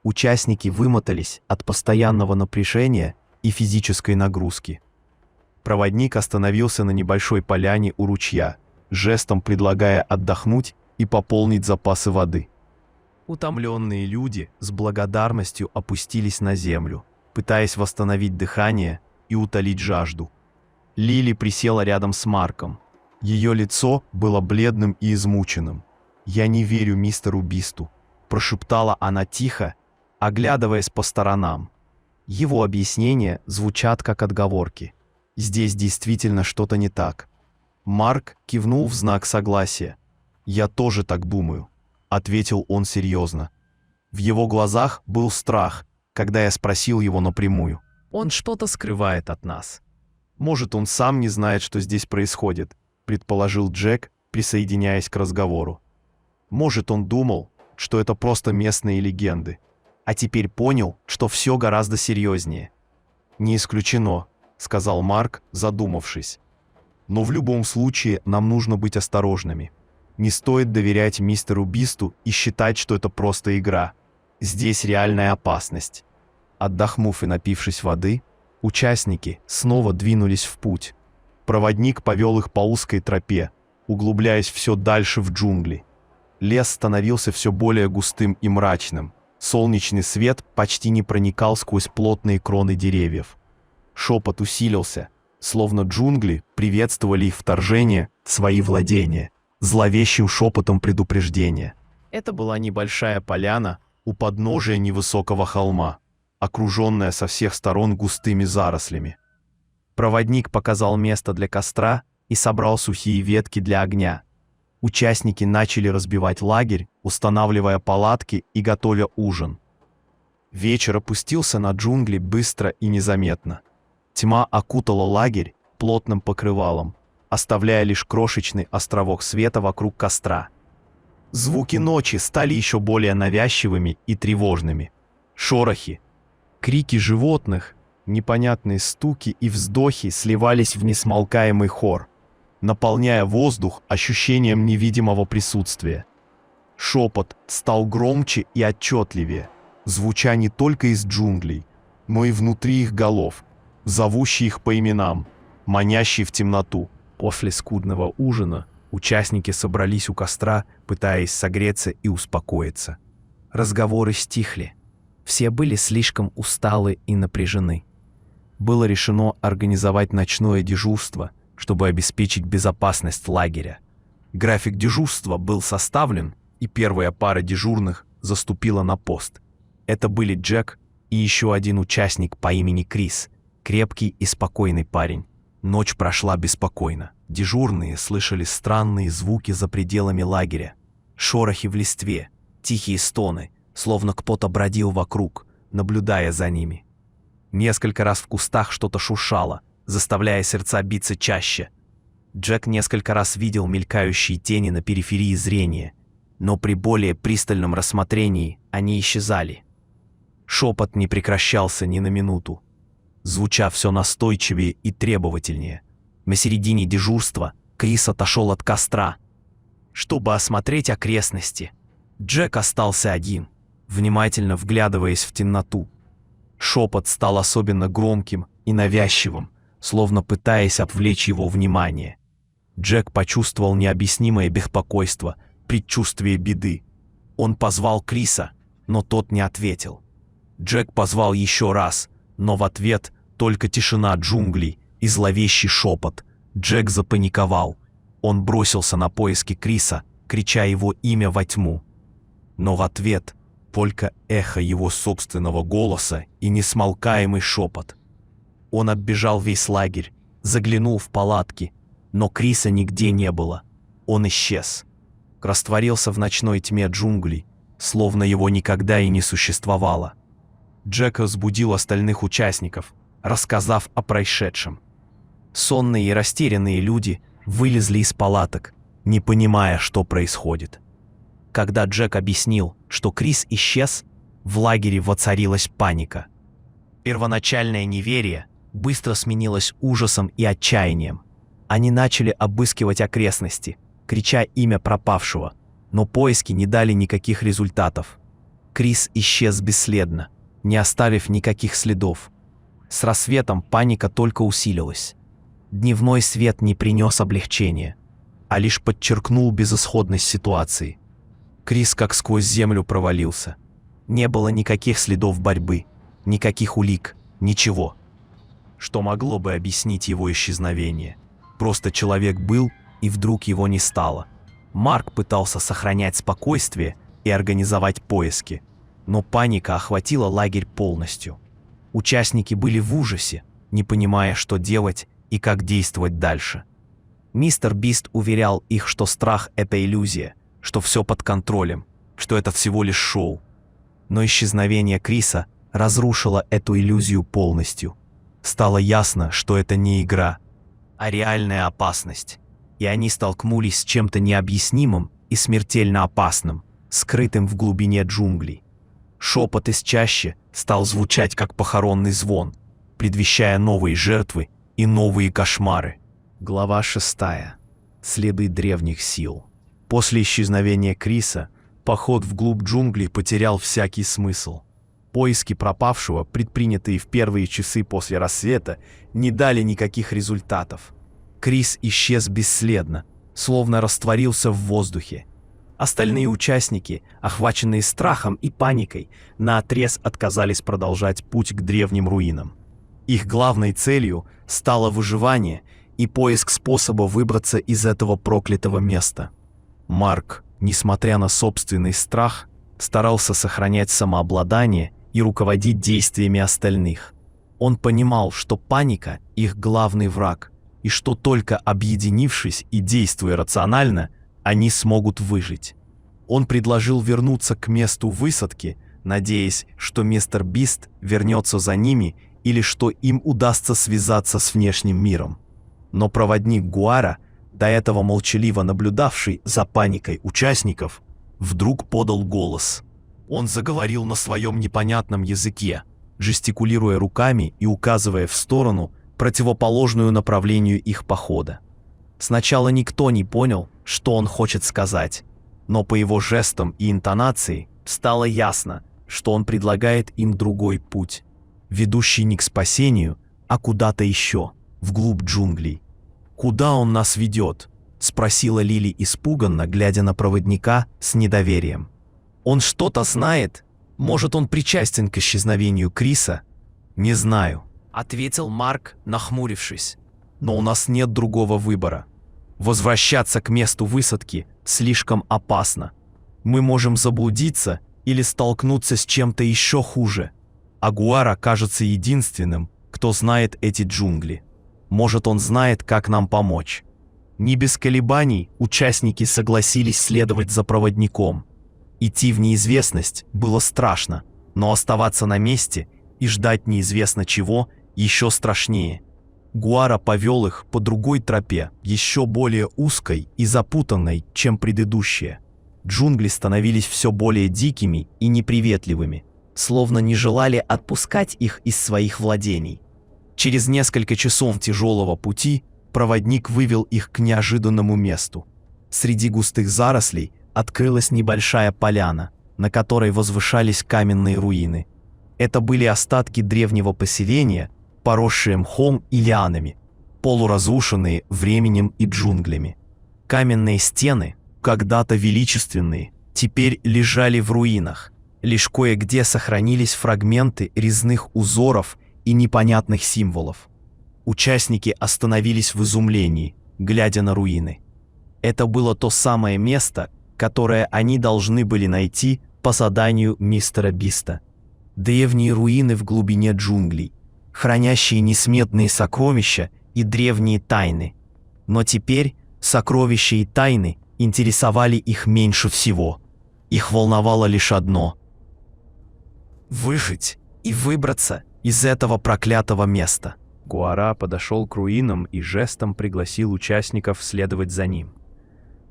Участники вымотались от постоянного напряжения и физической нагрузки. Проводник остановился на небольшой поляне у ручья, жестом предлагая отдохнуть и пополнить запасы воды. Утомленные люди с благодарностью опустились на землю, пытаясь восстановить дыхание и утолить жажду. Лили присела рядом с Марком. Ее лицо было бледным и измученным. «Я не верю мистеру Бисту», — прошептала она тихо, оглядываясь по сторонам. Его объяснения звучат как отговорки. Здесь действительно что-то не так. Марк кивнул в знак согласия. «Я тоже так думаю», — ответил он серьезно. В его глазах был страх, когда я спросил его напрямую. «Он что-то скрывает от нас. Может, он сам не знает, что здесь происходит», — предположил Джек, присоединяясь к разговору. «Может, он думал, что это просто местные легенды, а теперь понял, что все гораздо серьезнее». «Не исключено», — сказал Марк, задумавшись. «Но в любом случае нам нужно быть осторожными. Не стоит доверять мистеру Бисту и считать, что это просто игра. Здесь реальная опасность». Отдохнув и напившись воды, участники снова двинулись в путь. Проводник повел их по узкой тропе, углубляясь все дальше в джунгли. Лес становился все более густым и мрачным. Солнечный свет почти не проникал сквозь плотные кроны деревьев. Шепот усилился, словно джунгли приветствовали их вторжение в свои владения, зловещим шепотом предупреждения. Это была небольшая поляна у подножия невысокого холма, окруженная со всех сторон густыми зарослями. Проводник показал место для костра и собрал сухие ветки для огня. Участники начали разбивать лагерь, устанавливая палатки и готовя ужин. Вечер опустился на джунгли быстро и незаметно. Тьма окутала лагерь плотным покрывалом, оставляя лишь крошечный островок света вокруг костра. Звуки ночи стали еще более навязчивыми и тревожными. Шорохи, крики животных Непонятные стуки и вздохи сливались в несмолкаемый хор, наполняя воздух ощущением невидимого присутствия. Шепот стал громче и отчетливее, звуча не только из джунглей, но и внутри их голов, зовущий их по именам, манящий в темноту. После скудного ужина участники собрались у костра, пытаясь согреться и успокоиться. Разговоры стихли. Все были слишком усталы и напряжены. Было решено организовать ночное дежурство, чтобы обеспечить безопасность лагеря. График дежурства был составлен, и первая пара дежурных заступила на пост. Это были Джек и еще один участник по имени Крис, крепкий и спокойный парень. Ночь прошла беспокойно. Дежурные слышали странные звуки за пределами лагеря. Шорохи в листве, тихие стоны, словно кто-то бродил вокруг, наблюдая за ними. Несколько раз в кустах что-то шуршало, заставляя сердца биться чаще. Джек несколько раз видел мелькающие тени на периферии зрения, но при более пристальном рассмотрении они исчезали. Шепот не прекращался ни на минуту, звуча все настойчивее и требовательнее. На середине дежурства Крис отошел от костра, чтобы осмотреть окрестности. Джек остался один, внимательно вглядываясь в темноту. Шепот стал особенно громким и навязчивым, словно пытаясь отвлечь его внимание. Джек почувствовал необъяснимое беспокойство, предчувствие беды. Он позвал Криса, но тот не ответил. Джек позвал еще раз, но в ответ только тишина джунглей и зловещий шепот. Джек запаниковал. Он бросился на поиски Криса, крича его имя во тьму. Но в ответ только эхо его собственного голоса и несмолкаемый шепот. Он оббежал весь лагерь, заглянул в палатки, но Криса нигде не было. Он исчез. Растворился в ночной тьме джунглей, словно его никогда и не существовало. Джек разбудил остальных участников, рассказав о происшедшем. Сонные и растерянные люди вылезли из палаток, не понимая, что происходит. Когда Джек объяснил, что Крис исчез, в лагере воцарилась паника. Первоначальное неверие быстро сменилось ужасом и отчаянием. Они начали обыскивать окрестности, крича имя пропавшего, но поиски не дали никаких результатов. Крис исчез бесследно, не оставив никаких следов. С рассветом паника только усилилась. Дневной свет не принес облегчения, а лишь подчеркнул безысходность ситуации. Крис как сквозь землю провалился. Не было никаких следов борьбы, никаких улик, ничего, что могло бы объяснить его исчезновение. Просто человек был, и вдруг его не стало. Марк пытался сохранять спокойствие и организовать поиски, но паника охватила лагерь полностью. Участники были в ужасе, не понимая, что делать и как действовать дальше. Мистер Бист уверял их, что страх — это иллюзия, что все под контролем, что это всего лишь шоу. Но исчезновение Криса разрушило эту иллюзию полностью. Стало ясно, что это не игра, а реальная опасность. И они столкнулись с чем-то необъяснимым и смертельно опасным, скрытым в глубине джунглей. Шепот из чащи стал звучать как похоронный звон, предвещая новые жертвы и новые кошмары. Глава 6. Следы древних сил. После исчезновения Криса поход вглубь джунглей потерял всякий смысл. Поиски пропавшего, предпринятые в первые часы после рассвета, не дали никаких результатов. Крис исчез бесследно, словно растворился в воздухе. Остальные участники, охваченные страхом и паникой, наотрез отказались продолжать путь к древним руинам. Их главной целью стало выживание и поиск способа выбраться из этого проклятого места. Марк, несмотря на собственный страх, старался сохранять самообладание и руководить действиями остальных. Он понимал, что паника — их главный враг, и что только объединившись и действуя рационально, они смогут выжить. Он предложил вернуться к месту высадки, надеясь, что мистер Бист вернется за ними или что им удастся связаться с внешним миром. Но проводник Гуара, до этого молчаливо наблюдавший за паникой участников, вдруг подал голос. Он заговорил на своем непонятном языке, жестикулируя руками и указывая в сторону, противоположную направлению их похода. Сначала никто не понял, что он хочет сказать, но по его жестам и интонации стало ясно, что он предлагает им другой путь, ведущий не к спасению, а куда-то еще, вглубь джунглей. «Куда он нас ведет?» — спросила Лили испуганно, глядя на проводника с недоверием. «Он что-то знает? Может, он причастен к исчезновению Криса?» «Не знаю», — ответил Марк, нахмурившись. «Но у нас нет другого выбора. Возвращаться к месту высадки слишком опасно. Мы можем заблудиться или столкнуться с чем-то еще хуже. А Гуара кажется единственным, кто знает эти джунгли. Может, он знает, как нам помочь». Не без колебаний участники согласились следовать за проводником. Идти в неизвестность было страшно, но оставаться на месте и ждать неизвестно чего еще страшнее. Гуара повел их по другой тропе, еще более узкой и запутанной, чем предыдущая. Джунгли становились все более дикими и неприветливыми, словно не желали отпускать их из своих владений. Через несколько часов тяжелого пути проводник вывел их к неожиданному месту. Среди густых зарослей открылась небольшая поляна, на которой возвышались каменные руины. Это были остатки древнего поселения, поросшие мхом и лианами, полуразрушенные временем и джунглями. Каменные стены, когда-то величественные, теперь лежали в руинах. Лишь кое-где сохранились фрагменты резных узоров и непонятных символов. Участники остановились в изумлении, глядя на руины. Это было то самое место, которое они должны были найти по заданию мистера Биста. Древние руины в глубине джунглей, хранящие несметные сокровища и древние тайны. Но теперь сокровища и тайны интересовали их меньше всего. Их волновало лишь одно — выжить и выбраться из этого проклятого места. Гуара подошел к руинам и жестом пригласил участников следовать за ним.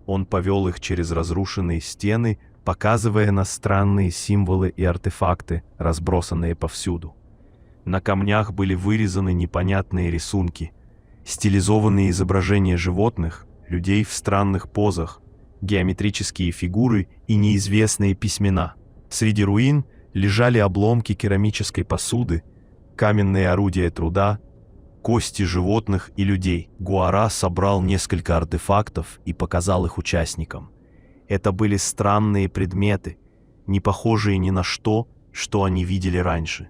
Он повел их через разрушенные стены, показывая на странные символы и артефакты, разбросанные повсюду. На камнях были вырезаны непонятные рисунки, стилизованные изображения животных, людей в странных позах, геометрические фигуры и неизвестные письмена. Среди руин лежали обломки керамической посуды, каменные орудия труда, кости животных и людей. Гуара собрал несколько артефактов и показал их участникам. Это были странные предметы, не похожие ни на что, что они видели раньше.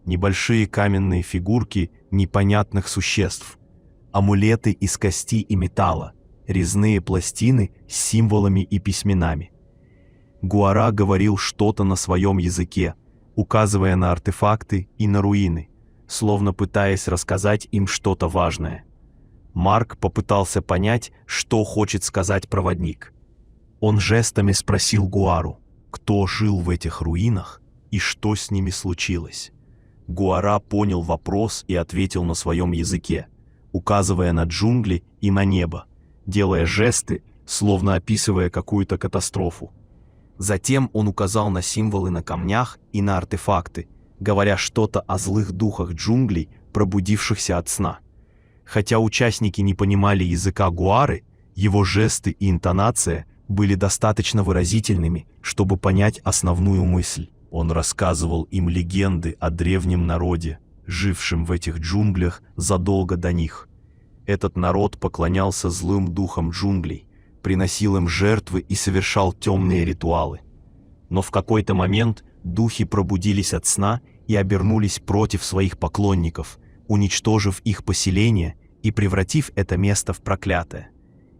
Небольшие каменные фигурки непонятных существ, амулеты из кости и металла, резные пластины с символами и письменами. Гуара говорил что-то на своем языке, указывая на артефакты и на руины, словно пытаясь рассказать им что-то важное. Марк попытался понять, что хочет сказать проводник. Он жестами спросил Гуару, кто жил в этих руинах и что с ними случилось. Гуара понял вопрос и ответил на своем языке, указывая на джунгли и на небо, делая жесты, словно описывая какую-то катастрофу. Затем он указал на символы на камнях и на артефакты, говоря что-то о злых духах джунглей, пробудившихся от сна. Хотя участники не понимали языка Гуары, его жесты и интонация были достаточно выразительными, чтобы понять основную мысль. Он рассказывал им легенды о древнем народе, жившем в этих джунглях задолго до них. Этот народ поклонялся злым духам джунглей, приносил им жертвы и совершал темные ритуалы. Но в какой-то момент духи пробудились от сна и обернулись против своих поклонников, уничтожив их поселение и превратив это место в проклятое.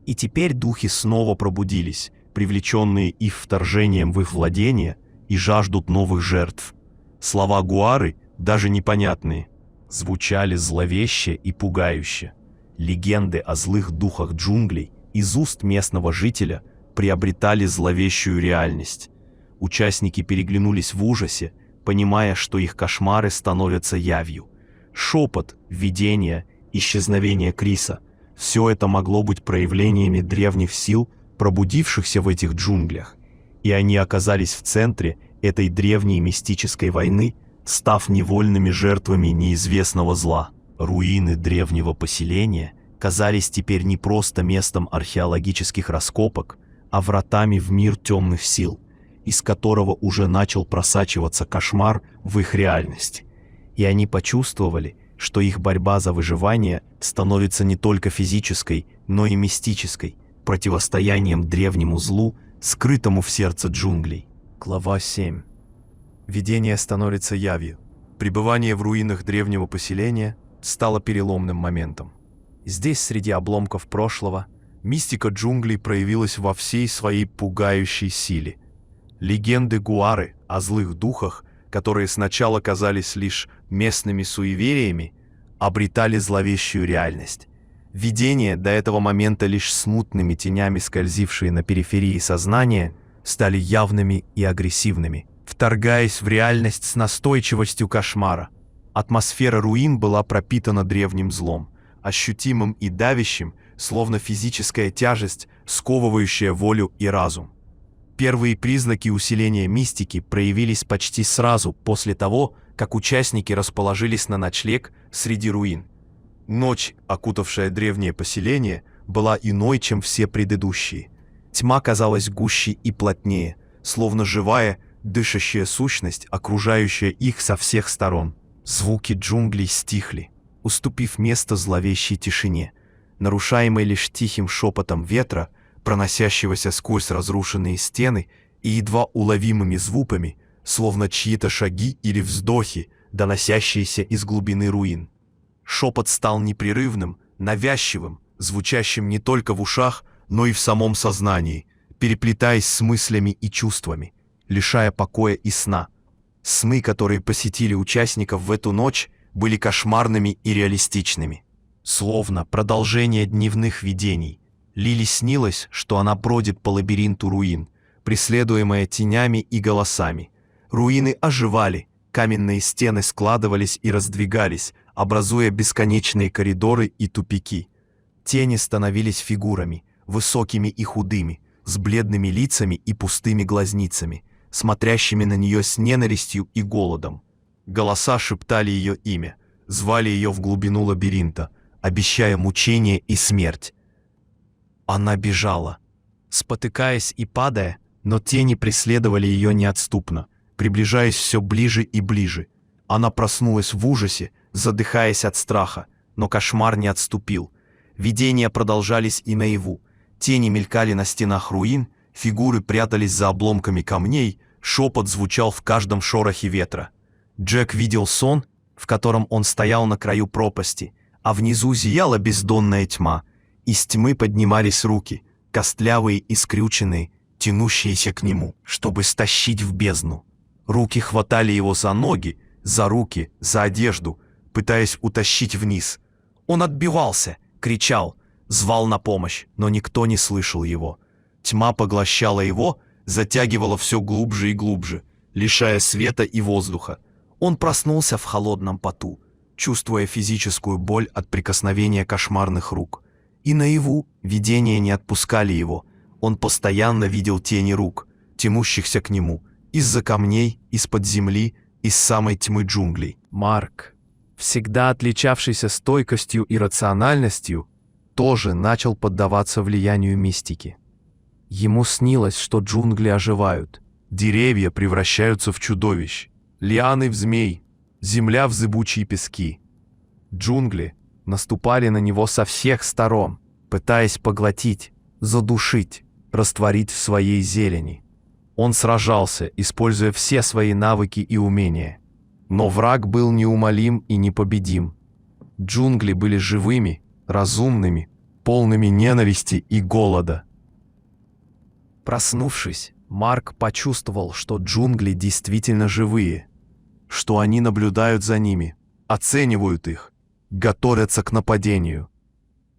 И теперь духи снова пробудились, привлеченные их вторжением в их владение, и жаждут новых жертв. Слова Гуары, даже непонятные, звучали зловеще и пугающе. Легенды о злых духах джунглей из уст местного жителя приобретали зловещую реальность. Участники переглянулись в ужасе, понимая, что их кошмары становятся явью. Шепот, видение, исчезновение Криса — все это могло быть проявлениями древних сил, пробудившихся в этих джунглях, и они оказались в центре этой древней мистической войны,
став невольными жертвами неизвестного зла. Руины древнего поселения казались теперь не просто местом археологических раскопок, а вратами в мир темных сил, из которого уже начал просачиваться кошмар в их реальность. И они почувствовали, что их борьба за выживание становится не только физической, но и мистической, противостоянием древнему злу, скрытому в сердце джунглей.
Глава 7. Видение становится явью.
Пребывание в руинах древнего поселения
Стало переломным моментом. Здесь, среди обломков прошлого,
мистика джунглей проявилась во всей своей пугающей силе. Легенды Гуары о злых духах, которые сначала казались лишь местными суевериями, обретали зловещую реальность. Видения, до этого момента лишь смутными тенями скользившие на периферии сознания, стали явными и агрессивными, вторгаясь в реальность с настойчивостью кошмара. Атмосфера руин была пропитана древним злом, ощутимым и давящим, словно физическая тяжесть, сковывающая волю и разум. Первые признаки усиления мистики проявились почти сразу после того, как участники расположились на ночлег среди руин. Ночь, окутавшая древнее поселение, была иной, чем все предыдущие. Тьма казалась гуще и плотнее, словно живая, дышащая сущность, окружающая их со всех сторон. Звуки джунглей стихли, уступив место зловещей тишине, нарушаемой лишь тихим шепотом ветра, проносящегося сквозь разрушенные стены, и едва уловимыми звуками, словно чьи-то шаги или вздохи, доносящиеся из глубины руин. Шепот стал непрерывным, навязчивым, звучащим не только в ушах, но и в самом сознании, переплетаясь с мыслями и чувствами, лишая покоя и сна. Сны, которые посетили участников в эту ночь, были кошмарными и реалистичными. Словно продолжение дневных видений. Лили снилось, что она бродит по лабиринту руин, преследуемая тенями и голосами. Руины оживали, каменные стены складывались и раздвигались, образуя бесконечные коридоры и тупики. Тени становились фигурами, высокими и худыми, с бледными лицами и пустыми глазницами, смотрящими на нее с ненавистью и голодом. Голоса шептали ее имя, звали ее в глубину лабиринта, обещая мучение и смерть. Она бежала, спотыкаясь и падая, но тени преследовали ее неотступно, приближаясь все ближе и ближе. Она проснулась в ужасе, задыхаясь от страха, но кошмар не отступил. Видения продолжались и наяву. Тени мелькали на стенах руин, фигуры прятались за обломками камней, шепот звучал в каждом шорохе ветра. Джек видел сон, в котором он стоял на краю пропасти, а внизу зияла бездонная тьма. Из тьмы поднимались руки, костлявые и скрюченные, тянущиеся к нему, чтобы стащить в бездну. Руки хватали его за ноги, за руки, за одежду, пытаясь утащить вниз. Он отбивался, кричал, звал на помощь, но никто не слышал его. Тьма поглощала его, затягивала все глубже и глубже, лишая света и воздуха. Он проснулся в холодном поту, чувствуя физическую боль от прикосновения кошмарных рук. И наяву видения не отпускали его. Он постоянно видел тени рук, тянущихся к нему, из-за камней, из-под земли, из самой тьмы джунглей.
Марк, всегда отличавшийся стойкостью и рациональностью, тоже начал поддаваться влиянию мистики. Ему снилось, что джунгли оживают.
Деревья превращаются в чудовищ, лианы в змей, земля в зыбучие пески.
Джунгли наступали на него со всех сторон, пытаясь поглотить, задушить, растворить в своей зелени. Он сражался, используя все свои навыки и умения. Но враг был неумолим и непобедим. Джунгли были живыми, разумными, полными ненависти и голода. Проснувшись, Марк почувствовал, что джунгли действительно живые,
что они наблюдают за ними, оценивают их, готовятся к нападению.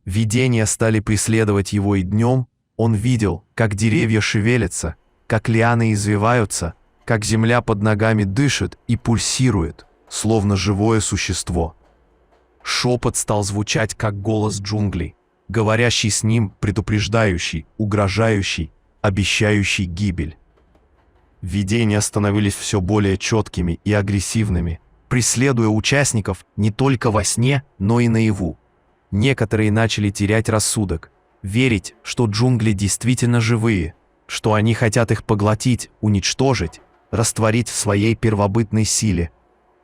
Видения стали преследовать его и днем. Он видел, как деревья шевелятся, как лианы извиваются, как земля под ногами дышит и пульсирует, словно живое существо. Шепот стал звучать, как голос джунглей, говорящий с ним, предупреждающий, угрожающий, обещающий гибель.
Видения становились все более четкими и агрессивными,
преследуя участников не только во сне, но и наяву. Некоторые начали терять рассудок, верить, что джунгли действительно живые, что они хотят их поглотить, уничтожить, растворить в своей первобытной силе.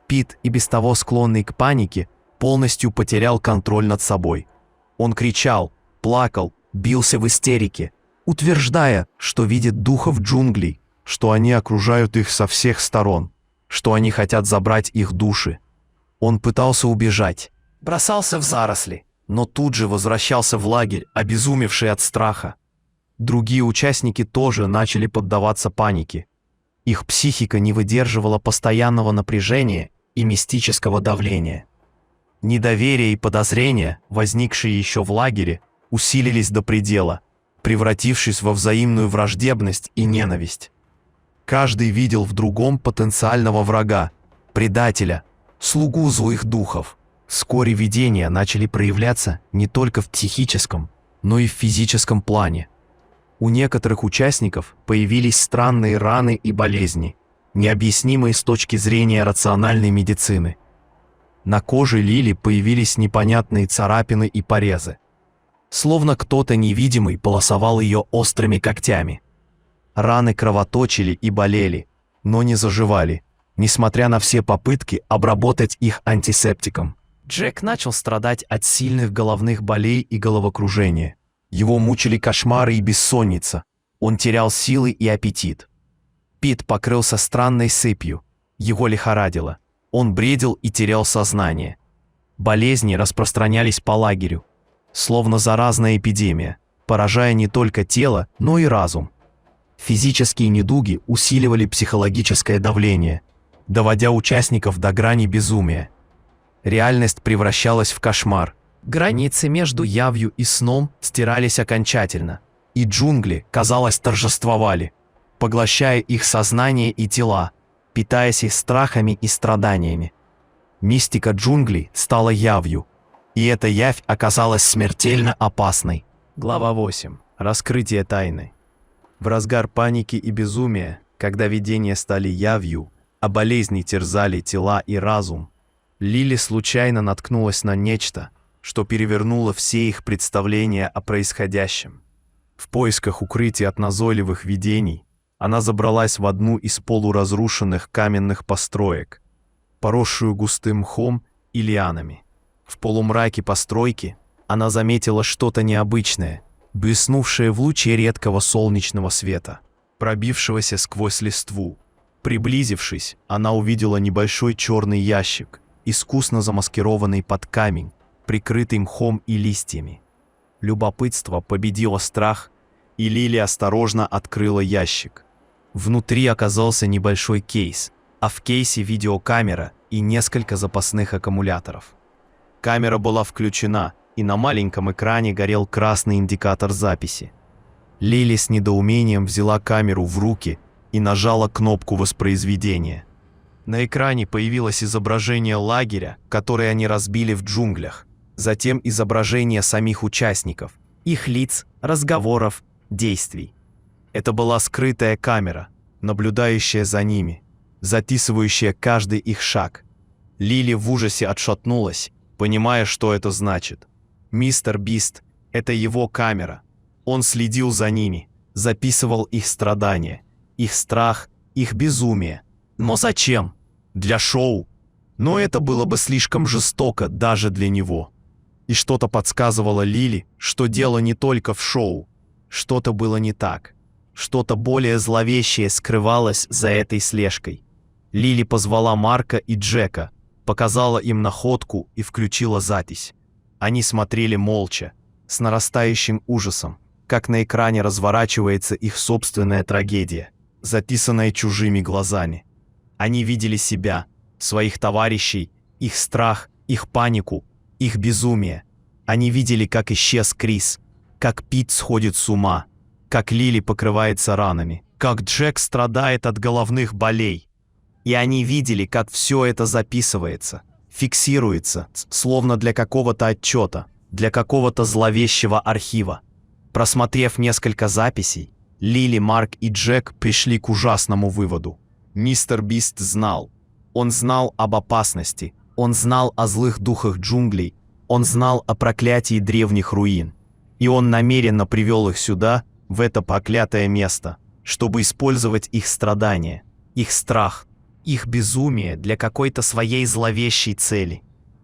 Пит, и без того склонный к панике, полностью потерял контроль над собой. Он кричал, плакал, бился в истерике, утверждая, что видит духов джунглей,
что они окружают их со всех сторон,
что они хотят забрать их души. Он пытался убежать, бросался в заросли, но тут же возвращался в лагерь, обезумевший от страха. Другие участники тоже начали поддаваться панике. Их психика не выдерживала постоянного напряжения и мистического давления. Недоверие и подозрения, возникшие еще в лагере, усилились до предела, превратившись во взаимную враждебность и ненависть. Каждый видел в другом потенциального врага, предателя, слугу злых духов. Вскоре видения начали проявляться не только в психическом, но и в физическом плане. У некоторых участников появились странные раны и болезни, необъяснимые с точки зрения рациональной медицины. На коже Лили появились непонятные царапины и порезы. Словно кто-то невидимый полосовал ее острыми когтями. Раны кровоточили и болели, но не заживали, несмотря на все попытки обработать их антисептиком. Джек начал страдать от сильных головных болей и головокружения. Его мучили кошмары и бессонница. Он терял силы и аппетит. Пит покрылся странной сыпью. Его лихорадило. Он бредил и терял сознание. Болезни распространялись по лагерю, словно заразная эпидемия, поражая не только тело, но и разум. Физические недуги усиливали психологическое давление, доводя участников до грани безумия. Реальность превращалась в кошмар. Границы между явью и сном стирались окончательно, и джунгли, казалось, торжествовали, поглощая их сознание и тела, питаясь их страхами и страданиями. Мистика джунглей стала явью, и эта явь оказалась смертельно опасной. Глава 8. Раскрытие тайны. В разгар паники и безумия, когда видения стали явью, а болезни терзали тела и разум, Лили случайно наткнулась на нечто, что перевернуло все их представления о происходящем. В поисках укрытия от назойливых видений она забралась в одну из полуразрушенных каменных построек, поросшую густым мхом и лианами. В полумраке постройки она заметила что-то необычное, блеснувшее в луче редкого солнечного света, пробившегося сквозь листву. Приблизившись, она увидела небольшой черный ящик, искусно замаскированный под камень, прикрытый мхом и листьями. Любопытство победило страх, и Лили осторожно открыла ящик. Внутри оказался небольшой кейс, а в кейсе видеокамера и несколько запасных аккумуляторов. Камера была включена, и на маленьком экране горел красный индикатор записи. Лили с недоумением взяла камеру в руки и нажала кнопку воспроизведения. На экране появилось изображение лагеря, который они разбили в джунглях. Затем изображение самих участников, их лиц, разговоров, действий. Это была скрытая камера, наблюдающая за ними, записывающая каждый их шаг. Лили в ужасе отшатнулась, понимая, что это значит. Мистер Бист — это его камера. Он следил за ними, записывал их страдания, их страх, их безумие. Но зачем? Для шоу. Но это было бы слишком жестоко даже для него. И что-то подсказывало Лили, что дело не только в шоу. Что-то было не так. Что-то более зловещее скрывалось за этой слежкой. Лили позвала Марка и Джека, показала им находку и включила запись. Они смотрели молча, с нарастающим ужасом, как на экране разворачивается их собственная трагедия, записанная чужими глазами. Они видели себя, своих товарищей, их страх, их панику, их безумие. Они видели, как исчез Крис, как Пит сходит с ума, как Лили покрывается ранами, как Джек страдает от головных болей. И они видели, как все это записывается, фиксируется, словно для какого-то отчета, для какого-то зловещего архива. Просмотрев несколько записей, Лили, Марк и Джек пришли к ужасному выводу. Мистер Бист знал. Он знал об опасности. Он знал о злых духах джунглей. Он знал о проклятии древних руин. И он намеренно привел их сюда, в это проклятое место, чтобы использовать их страдания, их страх, их безумие для какой-то своей зловещей цели.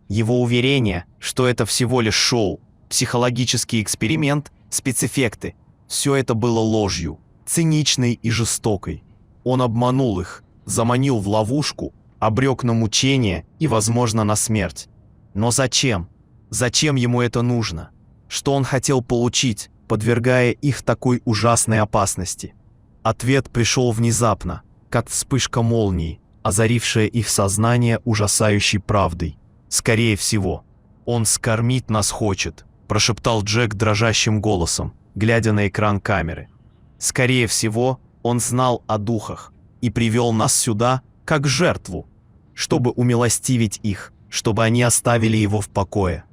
Его уверение, что это всего лишь шоу, психологический эксперимент, спецэффекты, все это было ложью, циничной и жестокой. Он обманул их, заманил в ловушку, обрек на мучение и, возможно, на смерть. Но зачем? Зачем ему это нужно? Что он хотел получить, подвергая их такой ужасной опасности? Ответ пришел внезапно, как вспышка молнии, озарившая их сознание ужасающей правдой. «Скорее всего, он скормить нас хочет», – прошептал Джек дрожащим голосом, глядя на экран камеры. «Скорее всего, он знал о духах и привел нас сюда как жертву, чтобы умилостивить их, чтобы они оставили его в покое».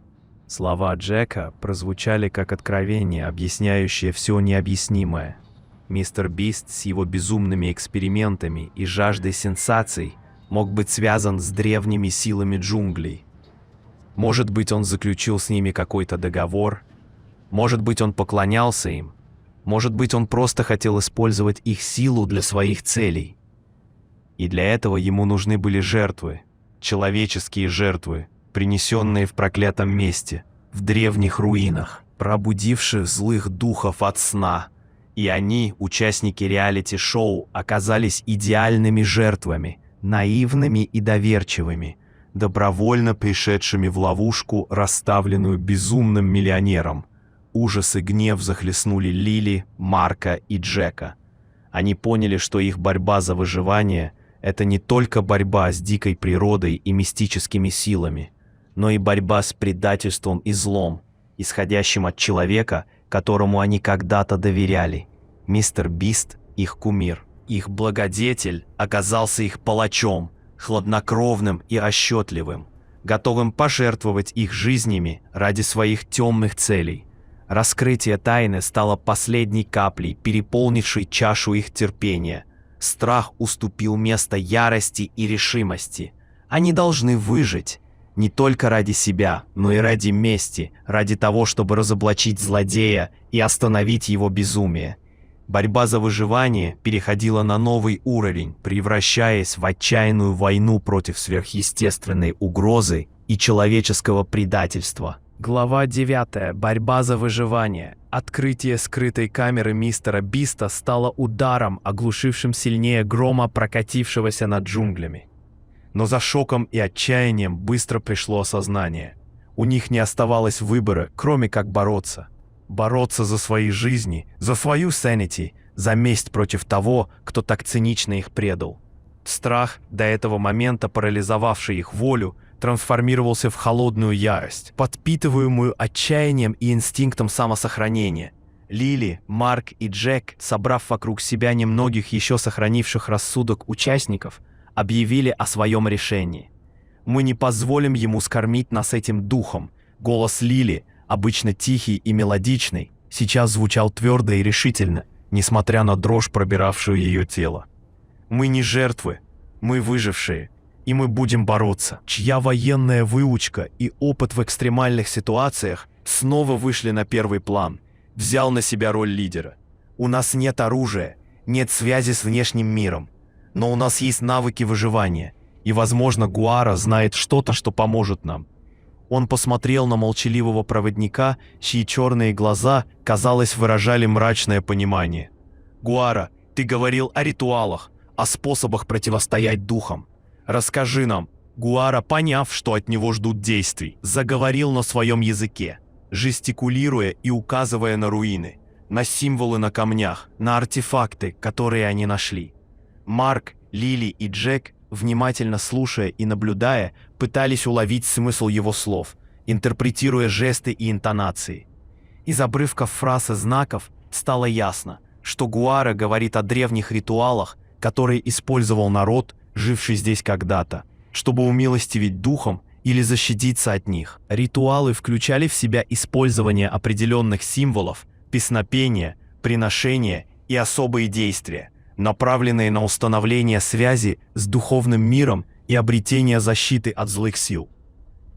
Слова Джека прозвучали как откровение, объясняющее все необъяснимое. Мистер Бист с его безумными экспериментами и жаждой сенсаций мог быть связан с древними силами джунглей. Может быть, он заключил с ними какой-то договор, может быть, он поклонялся им, может быть, он просто хотел использовать их силу для своих целей. И для этого ему нужны были жертвы, человеческие жертвы, принесенные в проклятом месте, в древних руинах, пробудивших злых духов от сна. И они, участники реалити-шоу, оказались идеальными жертвами, наивными и доверчивыми, добровольно пришедшими в ловушку, расставленную безумным миллионером. Ужас и гнев захлестнули Лили, Марка и Джека. Они поняли, что их борьба за выживание – это не только борьба с дикой природой и мистическими силами, но и борьба с предательством и злом, исходящим от человека, которому они когда-то доверяли. Мистер Бист, их кумир, их благодетель, оказался их палачом, хладнокровным и расчетливым, готовым пожертвовать их жизнями ради своих темных целей. Раскрытие тайны стало последней каплей, переполнившей чашу их терпения. Страх уступил место ярости и решимости. Они должны выжить. Не только ради себя, но и ради мести, ради того, чтобы разоблачить злодея и остановить его безумие. Борьба за выживание переходила на новый уровень, превращаясь в отчаянную войну против сверхъестественной угрозы и человеческого предательства. Глава 9. Борьба за выживание. Открытие скрытой камеры мистера Биста стало ударом, оглушившим сильнее грома, прокатившегося над джунглями. Но за шоком и отчаянием быстро пришло осознание. У них не оставалось выбора, кроме как бороться. Бороться за свои жизни, за свою sanity, за месть против того, кто так цинично их предал. Страх, до этого момента парализовавший их волю, трансформировался в холодную ярость, подпитываемую отчаянием и инстинктом самосохранения. Лили, Марк и Джек, собрав вокруг себя немногих еще сохранивших рассудок участников, объявили о своем решении. «Мы не позволим ему скормить нас этим духом». Голос Лили, обычно тихий и мелодичный, сейчас звучал твердо и решительно, несмотря на дрожь, пробиравшую ее тело. «Мы не жертвы, мы выжившие, и мы будем бороться». Чья военная выучка и опыт в экстремальных ситуациях снова вышли на первый план, взял на себя роль лидера. «У нас нет оружия, нет связи с внешним миром, но у нас есть навыки выживания, и, возможно, Гуара знает что-то, что поможет нам». Он посмотрел на молчаливого проводника, чьи черные глаза, казалось, выражали мрачное понимание. «Гуара, ты говорил о ритуалах, о способах противостоять духам. Расскажи нам». Гуара, поняв, что от него ждут действий, заговорил на своем языке, жестикулируя и указывая на руины, на символы на камнях, на артефакты, которые они нашли. Марк, Лили и Джек, внимательно слушая и наблюдая, пытались уловить смысл его слов, интерпретируя жесты и интонации. Из обрывков фраз и знаков стало ясно, что Гуара говорит о древних ритуалах, которые использовал народ, живший здесь когда-то, чтобы умилостивить духом или защититься от них. Ритуалы включали в себя использование определенных символов, песнопения, приношения
и особые действия, направленные на установление связи с духовным миром и обретение защиты от злых сил.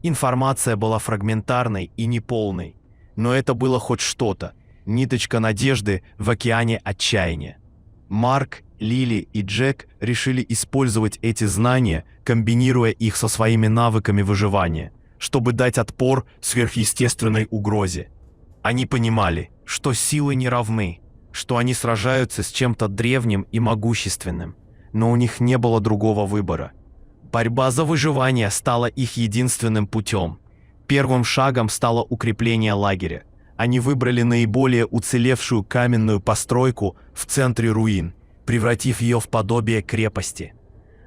Информация была фрагментарной и неполной, но это было хоть что-то, ниточка надежды в океане отчаяния. Марк, Лили и Джек решили использовать эти знания, комбинируя их со своими навыками выживания, чтобы дать отпор сверхъестественной угрозе. Они понимали, что силы не равны, что они сражаются с чем-то древним и могущественным, но у них не было другого выбора. Борьба за выживание стала их единственным путем. Первым шагом стало укрепление лагеря. Они выбрали наиболее уцелевшую каменную постройку в центре руин, превратив ее в подобие крепости.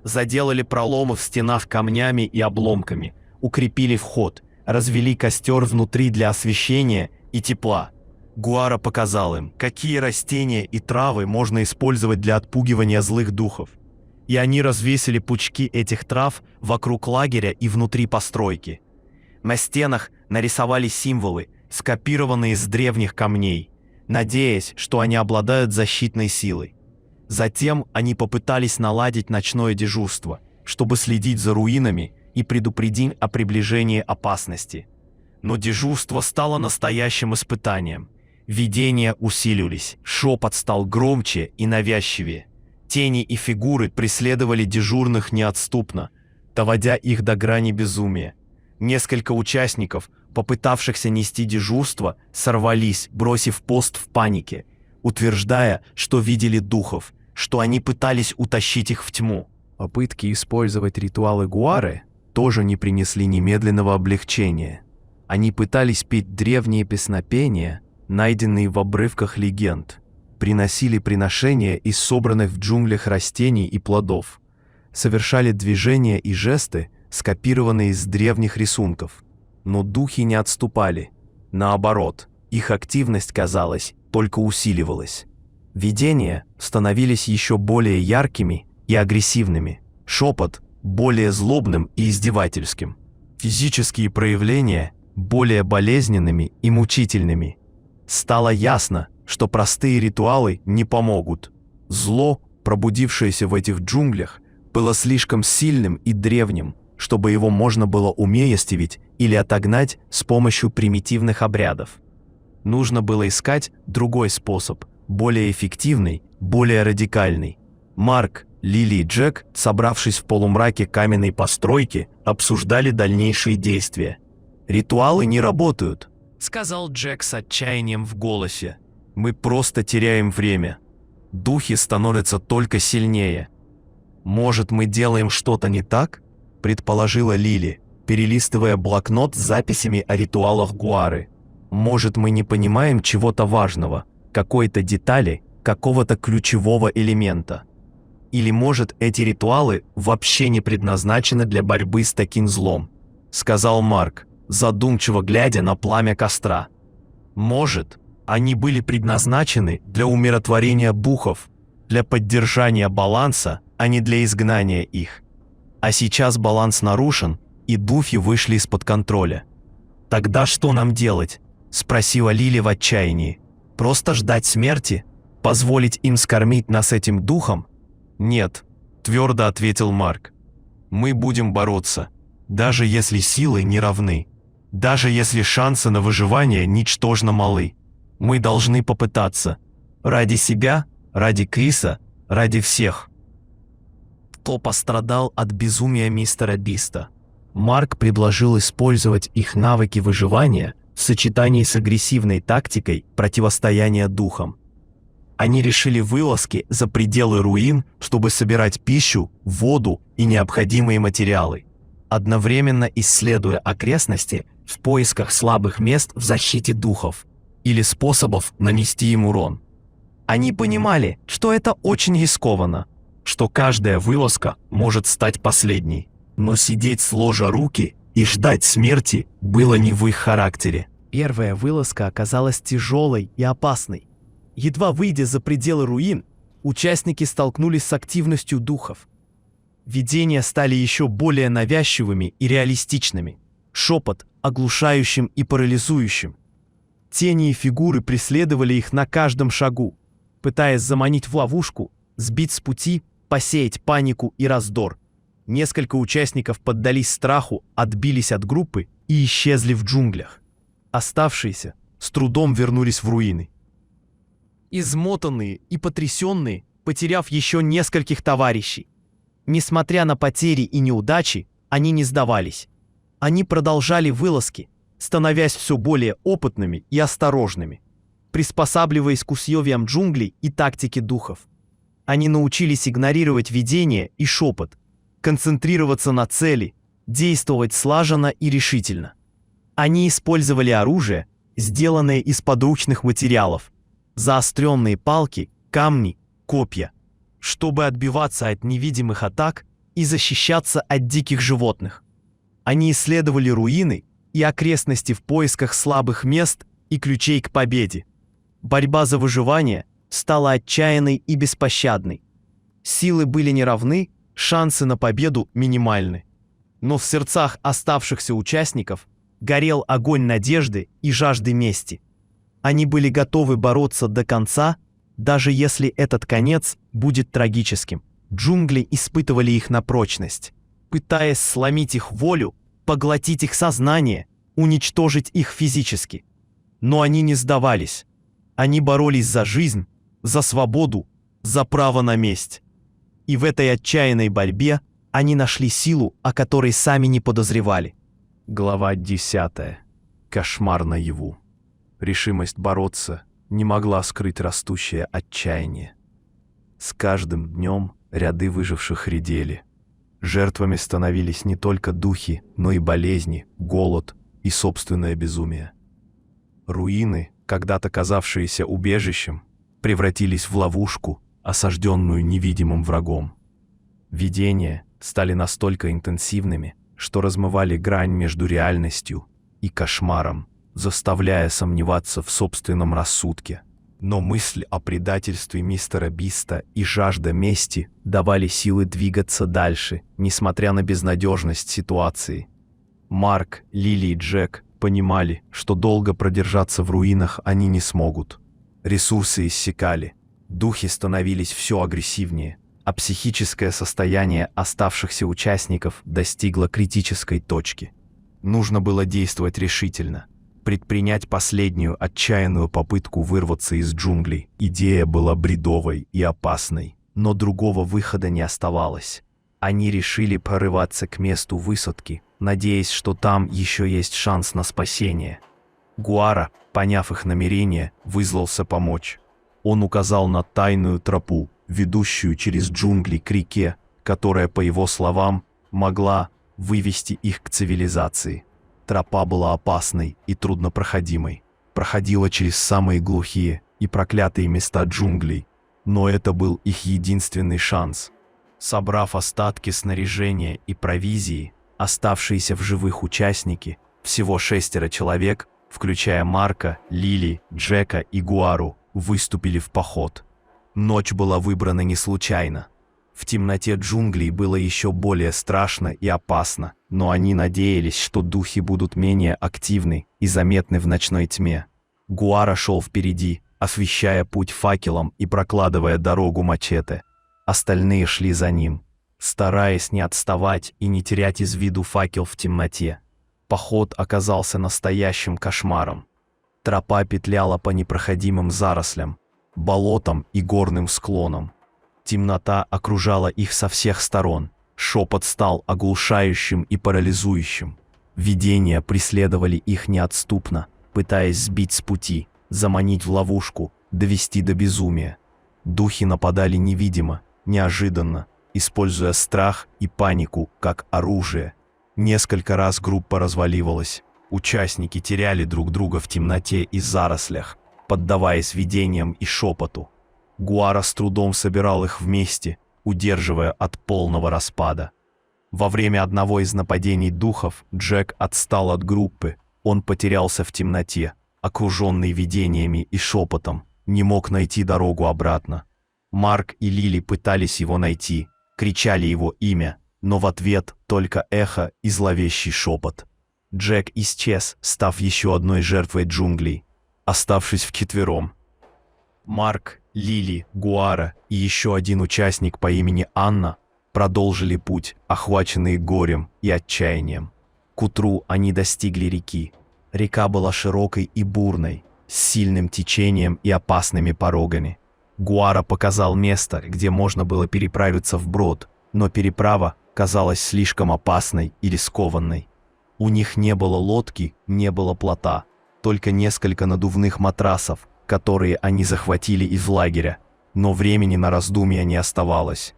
Заделали проломы в стенах камнями и обломками, укрепили вход, развели костер внутри для освещения и тепла. Гуара показал им, какие растения и травы можно использовать для отпугивания злых духов. И они развесили пучки этих трав вокруг лагеря и внутри постройки. На стенах нарисовали символы, скопированные с древних камней, надеясь, что они обладают защитной силой. Затем они попытались наладить ночное дежурство, чтобы следить за руинами и предупредить о приближении опасности. Но дежурство стало настоящим испытанием. Видения усилились, шепот стал громче и навязчивее. Тени и фигуры преследовали дежурных неотступно, доводя их до грани безумия. Несколько участников, попытавшихся нести дежурство, сорвались, бросив пост в панике, утверждая, что видели духов, что они пытались утащить их в тьму.
Попытки использовать ритуалы Гуары тоже не принесли немедленного облегчения. Они пытались петь древние песнопения, найденные в обрывках легенд, приносили приношения из собранных в джунглях растений и плодов, совершали движения и жесты, скопированные из древних рисунков. Но духи не отступали. Наоборот, их активность, казалось, только усиливалась. Видения становились еще более яркими и агрессивными, шепот – более злобным и издевательским, физические проявления – более болезненными и мучительными. Стало ясно, что простые ритуалы не помогут. Зло, пробудившееся в этих джунглях, было слишком сильным и древним, чтобы его можно было умилостивить или отогнать с помощью примитивных обрядов. Нужно было искать другой способ, более эффективный, более радикальный. Марк, Лили и Джек, собравшись в полумраке каменной постройки, обсуждали дальнейшие действия. «Ритуалы не работают», — сказал Джек с отчаянием в голосе. «Мы просто теряем время. Духи становятся только сильнее». «Может, мы делаем что-то не так?» — предположила Лили, перелистывая блокнот с записями о ритуалах Гуары. «Может, мы не понимаем чего-то важного, какой-то детали, какого-то ключевого элемента? Или, может, эти ритуалы вообще не предназначены для борьбы с таким злом?» — сказал Марк, задумчиво глядя на пламя костра. «Может, они были предназначены для умиротворения духов, для поддержания баланса, а не для изгнания их. А сейчас баланс нарушен, и духи вышли из-под контроля. Тогда что нам делать?» — спросила Лили в отчаянии. «Просто ждать смерти? Позволить им скормить нас этим духом?» «Нет», — твердо ответил Марк. «Мы будем бороться, даже если силы не равны, даже если шансы на выживание ничтожно малы. Мы должны попытаться. Ради себя, ради Криса, ради всех». Кто пострадал от безумия мистера Биста? Марк предложил использовать их навыки выживания в сочетании с агрессивной тактикой противостояния духам. Они решили вылазки за пределы руин, чтобы собирать пищу, воду и необходимые материалы, одновременно исследуя окрестности в поисках слабых мест в защите духов или способов нанести им урон. Они понимали, что это очень рискованно, что каждая вылазка может стать последней, но сидеть сложа руки и ждать смерти было не в их характере. Первая вылазка оказалась тяжелой и опасной. Едва выйдя за пределы руин, участники столкнулись с активностью духов. Видения стали еще более навязчивыми и реалистичными. Шепот оглушающим и парализующим. Тени и фигуры преследовали их на каждом шагу. пытаясь заманить в ловушку, сбить с пути, посеять панику и раздор. Несколько участников поддались страху, отбились от группы и исчезли в джунглях. Оставшиеся с трудом вернулись в руины. Измотанные и потрясенные, потеряв еще нескольких товарищей. Несмотря на потери и неудачи, они не сдавались. Они продолжали вылазки, становясь все более опытными и осторожными, приспосабливаясь к условиям джунглей и тактике духов. Они научились игнорировать видение и шепот, концентрироваться на цели, действовать слаженно и решительно. Они использовали оружие, сделанное из подручных материалов, заостренные палки, камни, копья, чтобы отбиваться от невидимых атак и защищаться от диких животных. Они исследовали руины и окрестности в поисках слабых мест и ключей к победе. Борьба за выживание стала отчаянной и беспощадной. Силы были неравны, шансы на победу минимальны. Но в сердцах оставшихся участников горел огонь надежды и жажды мести. Они были готовы бороться до конца, даже если этот конец будет трагическим. Джунгли испытывали их на прочность, пытаясь сломить их волю, поглотить их сознание, уничтожить их физически. Но они не сдавались. Они боролись за жизнь, за свободу, за право на месть. И в этой отчаянной борьбе они нашли силу, о которой сами не подозревали. Глава 10. Кошмар наяву. Решимость бороться не могла скрыть растущее отчаяние. С каждым днем ряды выживших редели. Жертвами становились не только духи, но и болезни, голод и собственное безумие. Руины, когда-то казавшиеся убежищем, превратились в ловушку, осажденную невидимым врагом. Видения стали настолько интенсивными, что размывали грань между реальностью и кошмаром, заставляя сомневаться в собственном рассудке. Но мысль о предательстве мистера Биста и жажда мести давали силы двигаться дальше, несмотря на безнадежность ситуации. Марк, Лили и Джек понимали, что долго продержаться в руинах они не смогут. Ресурсы иссякали, духи становились все агрессивнее, а психическое состояние оставшихся участников достигло критической точки. Нужно было действовать решительно, предпринять последнюю отчаянную попытку вырваться из джунглей. Идея была бредовой и опасной, но другого выхода не оставалось. Они решили прорываться к месту высадки, надеясь, что там еще есть шанс на спасение. Гуара, поняв их намерение, вызвался помочь. Он указал на тайную тропу, ведущую через джунгли к реке, которая, по его словам, могла вывести их к цивилизации. Тропа была опасной и труднопроходимой, проходила через самые глухие и проклятые места джунглей, но это был их единственный шанс. Собрав остатки снаряжения и провизии, оставшиеся в живых участники, всего 6 человек, включая Марка, Лили, Джека и Гуару, выступили в поход. Ночь была выбрана не случайно. В темноте джунглей было еще более страшно и опасно, но они надеялись, что духи будут менее активны и заметны в ночной тьме. Гуара шел впереди, освещая путь факелом и прокладывая дорогу мачете. Остальные шли за ним, стараясь не отставать и не терять из виду факел в темноте. Поход оказался настоящим кошмаром. Тропа петляла по непроходимым зарослям, болотам и горным склонам. Темнота окружала их со всех сторон. Шепот стал оглушающим и парализующим. Видения преследовали их неотступно, пытаясь сбить с пути, заманить в ловушку, довести до безумия. Духи нападали невидимо, неожиданно, используя страх и панику как оружие. Несколько раз группа разваливалась. Участники теряли друг друга в темноте и зарослях, поддаваясь видениям и шепоту. Гуара с трудом собирал их вместе, удерживая от полного распада. Во время одного из нападений духов Джек отстал от группы. Он потерялся в темноте, окруженный видениями и шепотом, не мог найти дорогу обратно. Марк и Лили пытались его найти, кричали его имя, но в ответ только эхо и зловещий шепот. Джек исчез, став еще одной жертвой джунглей, оставшись вчетвером. Марк, Лили, Гуара и еще один участник по имени Анна продолжили путь, охваченные горем и отчаянием. К утру они достигли реки. Река была широкой и бурной, с сильным течением и опасными порогами. Гуара показал место, где можно было переправиться вброд, но переправа казалась слишком опасной и рискованной. У них не было лодки, не было плота, только несколько надувных матрасов, которые они захватили из лагеря, но времени на раздумья не оставалось.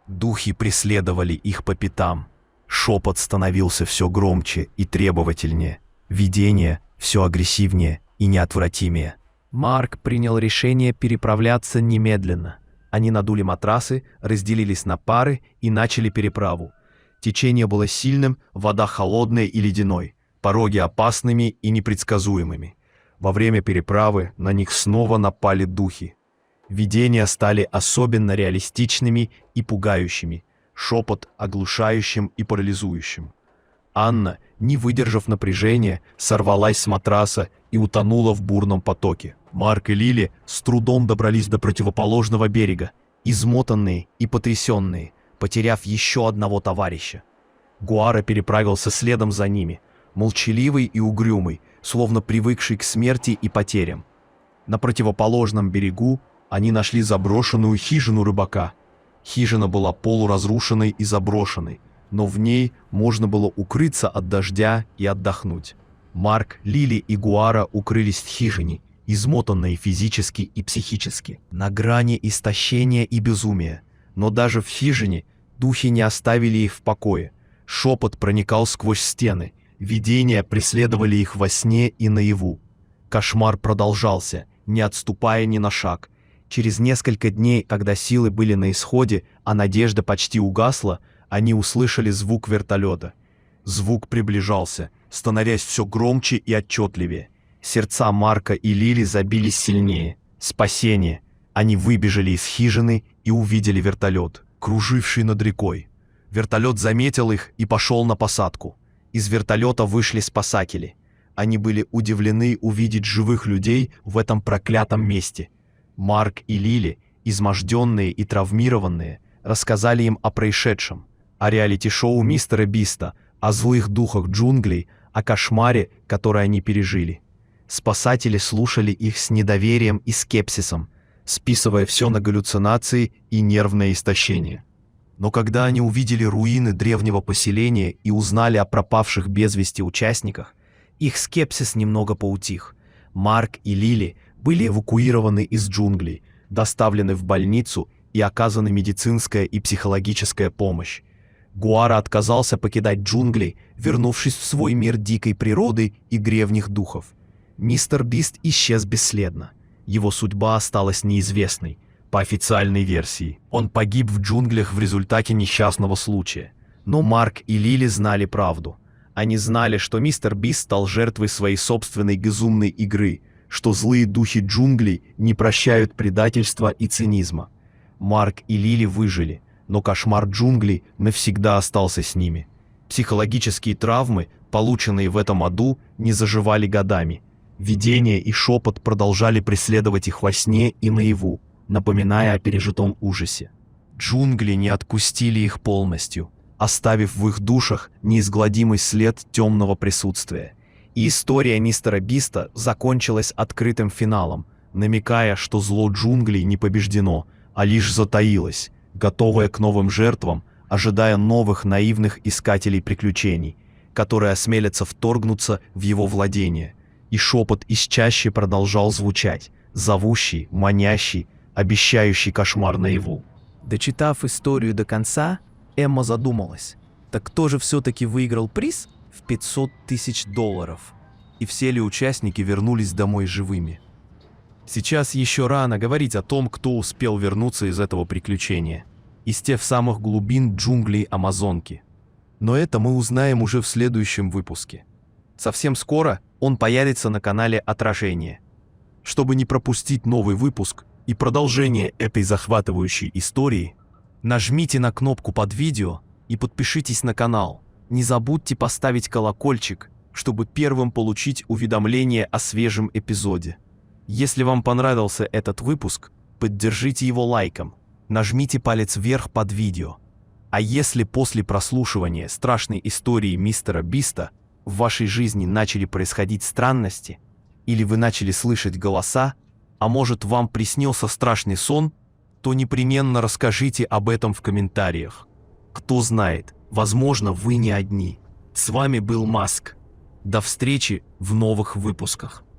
Духи преследовали их по пятам. Шепот становился все громче и требовательнее, видение все агрессивнее и неотвратимее. Марк принял решение переправляться немедленно. Они надули матрасы, разделились на пары и начали переправу. Течение было сильным, вода холодной и ледяной, пороги опасными и непредсказуемыми. Во время переправы на них снова напали духи. Видения стали особенно реалистичными и пугающими, шепот оглушающим и парализующим. Анна, не выдержав напряжения, сорвалась с матраса и утонула в бурном потоке. Марк и Лили с трудом добрались до противоположного берега, измотанные и потрясенные, потеряв еще одного товарища. Гуара переправился следом за ними, молчаливый и угрюмый, словно привыкший к смерти и потерям. На противоположном берегу они нашли заброшенную хижину рыбака. Хижина была полуразрушенной и заброшенной, но в ней можно было укрыться от дождя и отдохнуть. Марк, Лили и Гуара укрылись в хижине, измотанные физически и психически, на грани истощения и безумия. Но даже в хижине духи не оставили их в покое. Шепот проникал сквозь стены, видения преследовали их во сне и наяву. Кошмар продолжался, не отступая ни на шаг. Через несколько дней, когда силы были на исходе, а надежда почти угасла, они услышали звук вертолета. Звук приближался, становясь все громче и отчетливее. Сердца Марка и Лили забились сильнее. Спасение! Они выбежали из хижины и увидели вертолет, круживший над рекой. Вертолет заметил их и пошел на посадку. Из вертолета вышли спасатели. Они были удивлены увидеть живых людей в этом проклятом месте. Марк и Лили, изможденные и травмированные, рассказали им о происшедшем, о реалити-шоу мистера Биста, о злых духах джунглей, о кошмаре, который они пережили. Спасатели слушали их с недоверием и скепсисом, списывая все на галлюцинации и нервное истощение. Но когда они увидели руины древнего поселения и узнали о пропавших без вести участниках, их скепсис немного поутих. Марк и Лили были эвакуированы из джунглей, доставлены в больницу и оказана медицинская и психологическая помощь. Гуара отказался покидать джунгли, вернувшись в свой мир дикой природы и древних духов. Мистер Бист исчез бесследно. Его судьба осталась неизвестной. По официальной версии, он погиб в джунглях в результате несчастного случая. Но Марк и Лили знали правду. Они знали, что мистер Бист стал жертвой своей собственной безумной игры, что злые духи джунглей не прощают предательства и цинизма. Марк и Лили выжили, но кошмар джунглей навсегда остался с ними. Психологические травмы, полученные в этом аду, не заживали годами. Видения и шепот продолжали преследовать их во сне и наяву, напоминая о пережитом ужасе. Джунгли не отпустили их полностью, оставив в их душах неизгладимый след темного присутствия. И история мистера Биста закончилась открытым финалом, намекая, что зло джунглей не побеждено, а лишь затаилось, готовое к новым жертвам, ожидая новых наивных искателей приключений, которые осмелятся вторгнуться в его владение. И шепот из чащи продолжал звучать, зовущий, манящий, обещающий кошмар наяву. Дочитав историю до конца, Эмма задумалась, так кто же все-таки выиграл приз в $500 000? И все ли участники вернулись домой живыми? Сейчас еще рано говорить о том, кто успел вернуться из этого приключения, из тех самых глубин джунглей Амазонки. Но это мы узнаем уже в следующем выпуске. Совсем скоро он появится на канале «Отражение». Чтобы не пропустить новый выпуск и продолжение этой захватывающей истории, нажмите на кнопку под видео и подпишитесь на канал. Не забудьте поставить колокольчик, чтобы первым получить уведомление о свежем эпизоде. Если вам понравился этот выпуск, поддержите его лайком, нажмите палец вверх под видео. А если после прослушивания страшной истории мистера Биста в вашей жизни начали происходить странности, или вы начали слышать голоса, а может вам приснился страшный сон, то непременно расскажите об этом в комментариях. Кто знает, возможно, вы не одни. С вами был Маск. До встречи в новых выпусках.